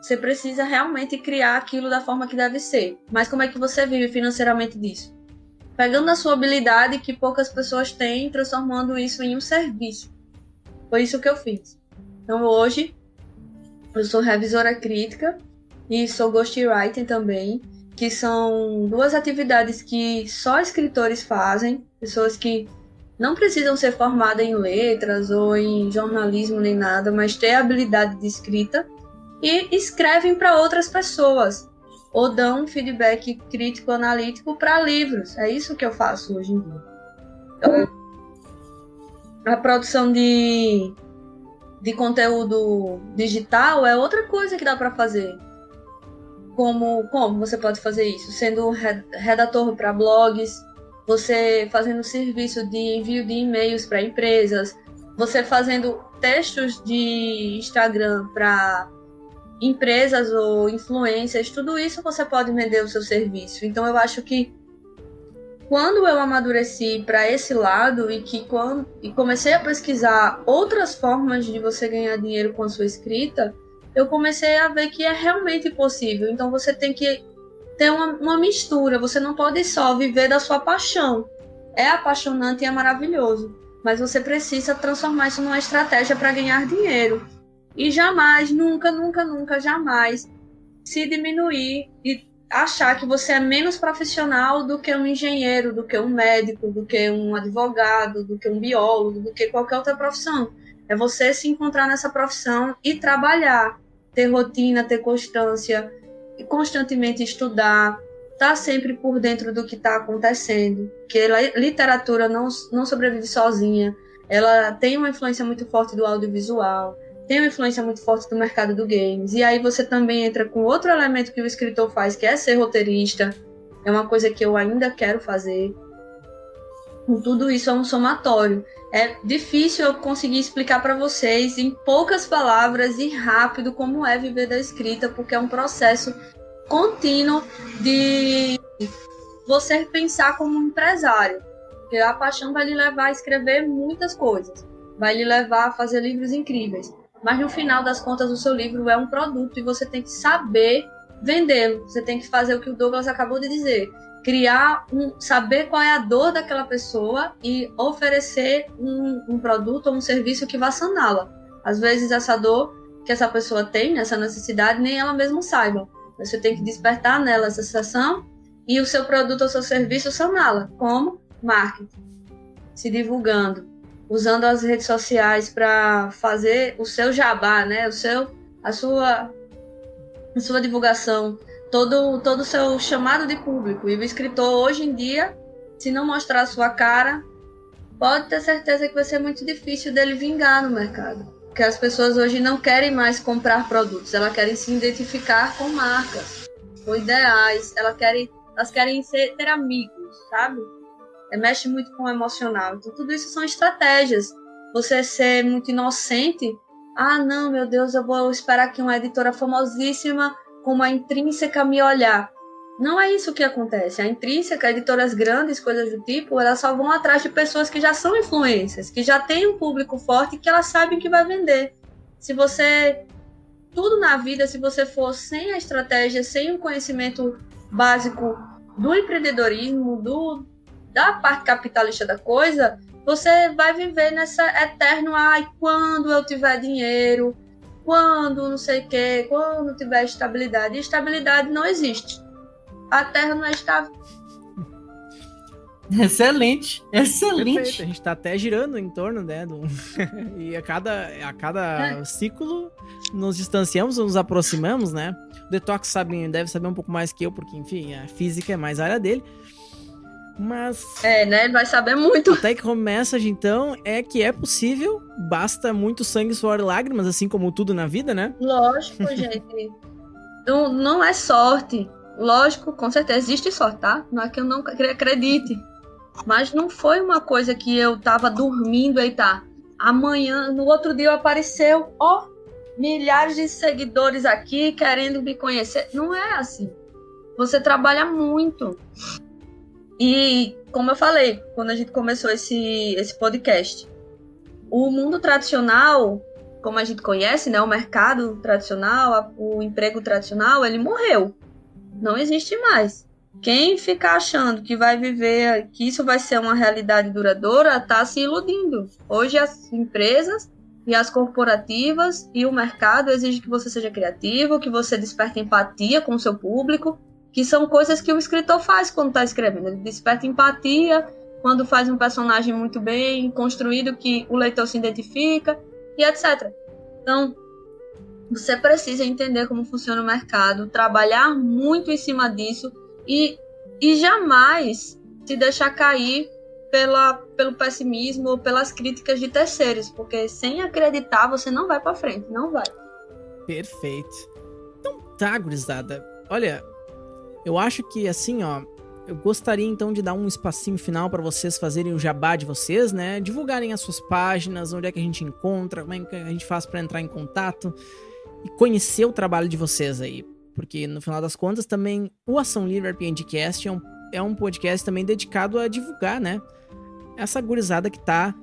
Você precisa realmente criar aquilo da forma que deve ser. Mas como é que você vive financeiramente disso? Pegando a sua habilidade que poucas pessoas têm, transformando isso em um serviço. Foi isso que eu fiz. Então hoje eu sou revisora crítica e sou ghostwriting também, que são 2 atividades que só escritores fazem, pessoas que não precisam ser formadas em letras ou em jornalismo nem nada, mas ter habilidade de escrita e escrevem para outras pessoas ou dão um feedback crítico analítico para livros. É isso que eu faço hoje em dia. Então, a produção de conteúdo digital é outra coisa que dá para fazer. Como você pode fazer isso? Sendo redator para blogs, você fazendo serviço de envio de e-mails para empresas, você fazendo textos de Instagram para empresas ou influências, tudo isso você pode vender o seu serviço. Então eu acho que quando eu amadureci para esse lado e comecei a pesquisar outras formas de você ganhar dinheiro com a sua escrita, eu comecei a ver que é realmente possível. Então você tem que ter uma mistura, você não pode só viver da sua paixão. É apaixonante e é maravilhoso, mas você precisa transformar isso numa estratégia para ganhar dinheiro. E jamais, nunca, nunca, nunca, jamais se diminuir e achar que você é menos profissional do que um engenheiro, do que um médico, do que um advogado, do que um biólogo, do que qualquer outra profissão. É você se encontrar nessa profissão e trabalhar, ter rotina, ter constância, e constantemente estudar, tá sempre por dentro do que está acontecendo, que a literatura não sobrevive sozinha, ela tem uma influência muito forte do audiovisual, tem uma influência muito forte do mercado do games, e aí você também entra com outro elemento que o escritor faz, que é ser roteirista, é uma coisa que eu ainda quero fazer. Com tudo isso é um somatório. É difícil eu conseguir explicar para vocês em poucas palavras e rápido como é viver da escrita, porque é um processo contínuo de você pensar como um empresário. Porque a paixão vai lhe levar a escrever muitas coisas, vai lhe levar a fazer livros incríveis. Mas no final das contas o seu livro é um produto e você tem que saber vendê-lo. Você tem que fazer o que o Douglas acabou de dizer. Saber qual é a dor daquela pessoa e oferecer um produto ou um serviço que vá saná-la. Às vezes essa dor que essa pessoa tem, essa necessidade, nem ela mesma saiba. Você tem que despertar nela essa sensação e o seu produto ou seu serviço saná-la. Como? Marketing. Se divulgando. Usando as redes sociais para fazer o seu jabá, né? A sua divulgação. Todo o seu chamado de público. E o escritor, hoje em dia, se não mostrar a sua cara, pode ter certeza que vai ser muito difícil dele vingar no mercado. Porque as pessoas hoje não querem mais comprar produtos, elas querem se identificar com marcas, com ideais, elas querem ter amigos, sabe? Mexe muito com o emocional. Então, tudo isso são estratégias. Você ser muito inocente, não, meu Deus, eu vou esperar que uma editora famosíssima como a Intrínseca me olhar. Não é isso que acontece. A Intrínseca, editoras grandes, coisas do tipo, elas só vão atrás de pessoas que já são influências, que já têm um público forte e que elas sabem que vai vender. Tudo na vida, se você for sem a estratégia, sem o conhecimento básico do empreendedorismo, da parte capitalista da coisa, você vai viver nessa eterno, quando eu tiver dinheiro, quando não sei o quê, quando tiver estabilidade. E estabilidade não existe. A Terra não é estável. Excelente. Perfeito. A gente tá até girando em torno, né? E a cada ciclo nos distanciamos, nos aproximamos, né? O Detox deve saber um pouco mais que eu, porque, enfim, a física é mais a área dele. Mas... né? Ele vai saber muito. Até que começa, então, é que é possível, basta muito sangue, suor e lágrimas, assim como tudo na vida, né? Lógico, gente. Não é sorte. Lógico, com certeza existe sorte, tá? Não é que eu não acredite. Mas não foi uma coisa que eu tava dormindo e tá. Amanhã, no outro dia apareceu, milhares de seguidores aqui querendo me conhecer. Não é assim. Você trabalha muito. E, como eu falei, quando a gente começou esse podcast, o mundo tradicional, como a gente conhece, né, o mercado tradicional, o emprego tradicional, ele morreu. Não existe mais. Quem ficar achando que vai viver, que isso vai ser uma realidade duradoura, está se iludindo. Hoje as empresas e as corporativas e o mercado exigem que você seja criativo, que você desperte empatia com o seu público, que são coisas que o escritor faz quando está escrevendo. Ele desperta empatia quando faz um personagem muito bem construído, que o leitor se identifica, e etc. Então, você precisa entender como funciona o mercado, trabalhar muito em cima disso e jamais se deixar cair pelo pessimismo ou pelas críticas de terceiros, porque sem acreditar você não vai para frente, não vai. Perfeito. Então tá, gurizada. Olha, eu acho que assim, eu gostaria então de dar um espacinho final para vocês fazerem o jabá de vocês, né? Divulgarem as suas páginas, onde é que a gente encontra, como é que a gente faz para entrar em contato e conhecer o trabalho de vocês aí. Porque no final das contas também o Ação Livre RPGcast é um podcast também dedicado a divulgar, né? Essa gurizada que tá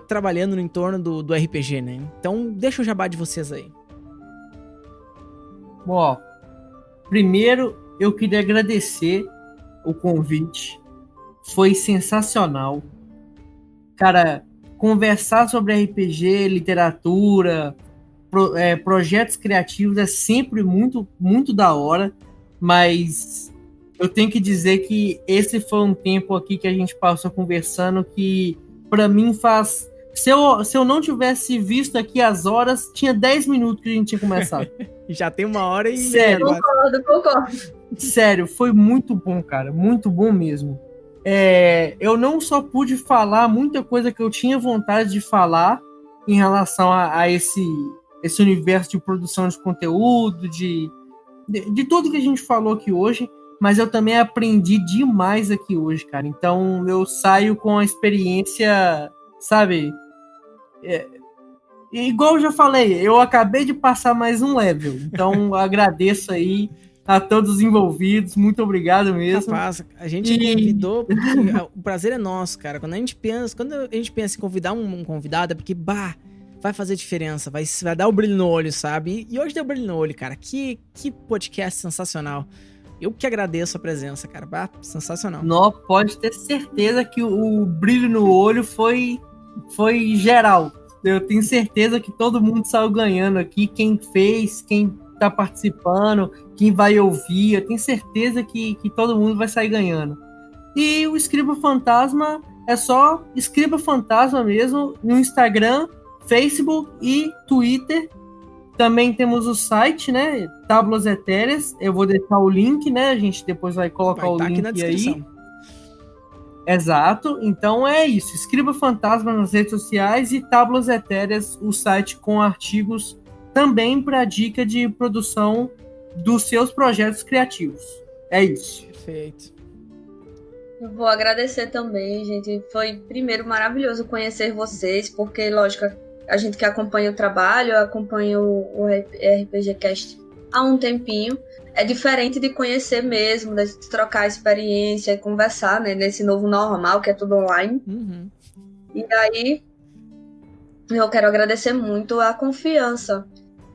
trabalhando no entorno do RPG, né? Então deixa o jabá de vocês aí. Bom, primeiro eu queria agradecer o convite. Foi sensacional. Cara, conversar sobre RPG, literatura, projetos criativos é sempre muito, muito da hora, mas eu tenho que dizer que esse foi um tempo aqui que a gente passou conversando que, para mim, faz Se eu não tivesse visto aqui as horas, tinha 10 minutos que a gente tinha começado. Já tem 1 hora e... Sério. Concordo. Sério, foi muito bom, cara. Muito bom mesmo. Eu não só pude falar muita coisa que eu tinha vontade de falar em relação a esse universo de produção de conteúdo, de tudo que a gente falou aqui hoje, mas eu também aprendi demais aqui hoje, cara. Então eu saio com a experiência, sabe? Igual eu já falei, eu acabei de passar mais um level. Então agradeço aí a todos os envolvidos, muito obrigado mesmo. Rapaz, a gente convidou porque o prazer é nosso, cara. Quando a gente pensa em convidar um convidado, é porque, vai fazer diferença, vai dar o brilho no olho, sabe? E hoje deu brilho no olho, cara. Que podcast sensacional. Eu que agradeço a presença, cara. Sensacional. Não, pode ter certeza que o brilho no olho foi geral. Eu tenho certeza que todo mundo saiu ganhando aqui. Quem fez, quem tá participando, quem vai ouvir. Eu tenho certeza que todo mundo vai sair ganhando. E o Escriba Fantasma é só Escriba Fantasma mesmo no Instagram, Facebook e Twitter. Também temos o site, né? Tábuas Etéreas. Eu vou deixar o link, né? A gente depois vai colocar o link aqui na descrição. aí. Exato. Então é isso. Escriba Fantasma nas redes sociais e Tábuas Etéreas, o site com artigos também para dica de produção dos seus projetos criativos. É isso. Perfeito. Eu vou agradecer também, gente. Foi, primeiro, maravilhoso conhecer vocês, porque, lógico, a gente que acompanha o trabalho, acompanha o RPG Cast há um tempinho. É diferente de conhecer mesmo, de trocar experiência, conversar, né, nesse novo normal, que é tudo online. Uhum. E aí, eu quero agradecer muito a confiança,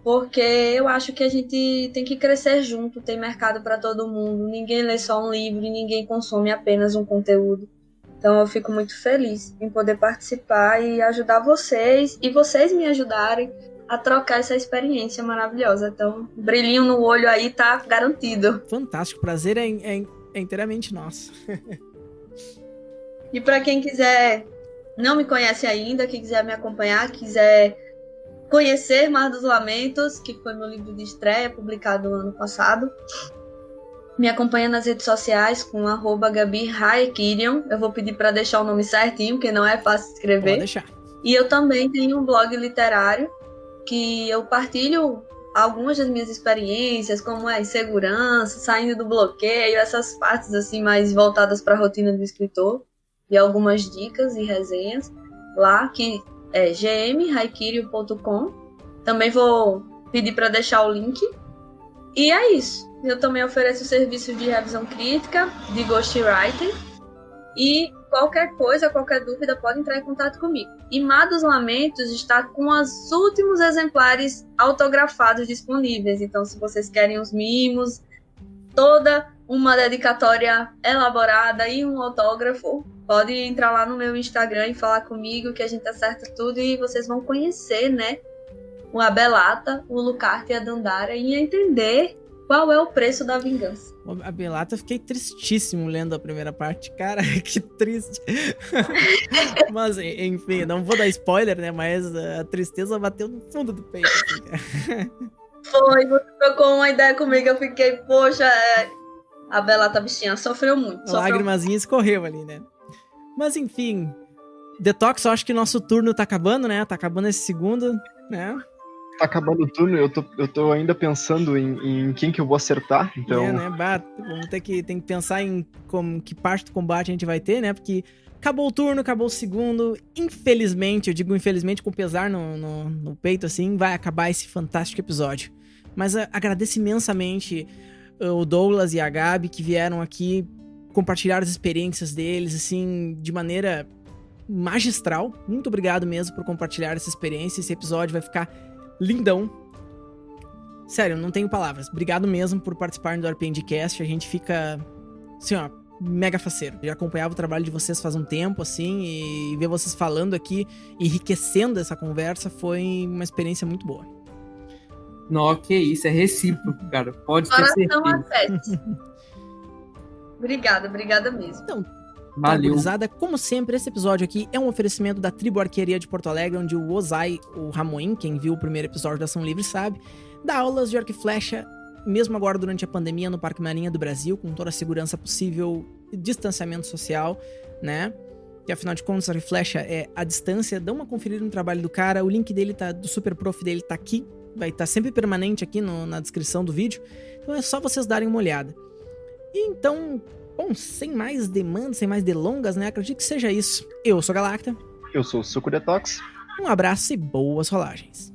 porque eu acho que a gente tem que crescer junto, tem mercado para todo mundo, ninguém lê só um livro e ninguém consome apenas um conteúdo. Então eu fico muito feliz em poder participar e ajudar vocês, e vocês me ajudarem a trocar essa experiência maravilhosa. Então, brilhinho no olho aí tá garantido. Fantástico, o prazer é inteiramente nosso. E para quem quiser, não me conhece ainda, quem quiser me acompanhar, quiser conhecer Mar dos Lamentos, que foi meu livro de estreia, publicado ano passado, me acompanha nas redes sociais com @GabiHaekirion. Eu vou pedir para deixar o nome certinho, porque não é fácil de escrever. Pode deixar. E eu também tenho um blog literário, que eu partilho algumas das minhas experiências, como a insegurança, saindo do bloqueio, essas partes assim mais voltadas para a rotina do escritor, e algumas dicas e resenhas lá, que é gmhaikirio.com. Também vou pedir para deixar o link. E é isso. Eu também ofereço serviços de revisão crítica, de ghostwriting, e qualquer coisa, qualquer dúvida, pode entrar em contato comigo. E Mar dos Lamentos está com os últimos exemplares autografados disponíveis. Então, se vocês querem os mimos, toda uma dedicatória elaborada e um autógrafo, pode entrar lá no meu Instagram e falar comigo, que a gente acerta tudo e vocês vão conhecer, né, o Abelata, o Lucarte e a Dandara, e entender qual é o preço da vingança. A Belata, eu fiquei tristíssimo lendo a primeira parte. Cara, que triste. Mas, enfim, não vou dar spoiler, né? Mas a tristeza bateu no fundo do peito. Assim, cara. Foi, você trocou uma ideia comigo, eu fiquei, poxa, a Belata bichinha sofreu muito. A lágrimazinha escorreu ali, né? Mas, enfim, Detox, eu acho que nosso turno tá acabando, né? Tá acabando esse segundo, né? Tá acabando o turno, eu tô ainda pensando em quem que eu vou acertar, então... Né? Vamos ter que pensar em que parte do combate a gente vai ter, né? Porque acabou o turno, acabou o segundo. Infelizmente, eu digo infelizmente com pesar no peito, assim, vai acabar esse fantástico episódio. Mas agradeço imensamente o Douglas e a Gabi que vieram aqui compartilhar as experiências deles, assim, de maneira magistral. Muito obrigado mesmo por compartilhar essa experiência. Esse episódio vai ficar lindão. Sério, não tenho palavras. Obrigado mesmo por participarem do RPGcast. A gente fica, assim, ó, mega faceiro. Já acompanhava o trabalho de vocês faz um tempo, assim, e ver vocês falando aqui, enriquecendo essa conversa, foi uma experiência muito boa. Não, que isso, é recíproco, cara. Pode ter Coração certeza. a sete. Obrigada mesmo. Então, Valeu. Gurizada, como sempre, esse episódio aqui é um oferecimento da Tribo Arqueria de Porto Alegre, onde o Ozai, o Ramoim, quem viu o primeiro episódio da Ação Livre sabe, dá aulas de arco e flecha, mesmo agora durante a pandemia, no Parque Marinha do Brasil, com toda a segurança possível e distanciamento social, né? Que afinal de contas, arco e flecha é a distância. Dá uma conferida no trabalho do cara, o link dele do Super Prof dele tá aqui, vai estar sempre permanente aqui na descrição do vídeo, então é só vocês darem uma olhada. E então, bom, sem mais demandas, sem mais delongas, né? Acredito que seja isso. Eu sou a Galacta. Eu sou o Suco Detox. Um abraço e boas rolagens.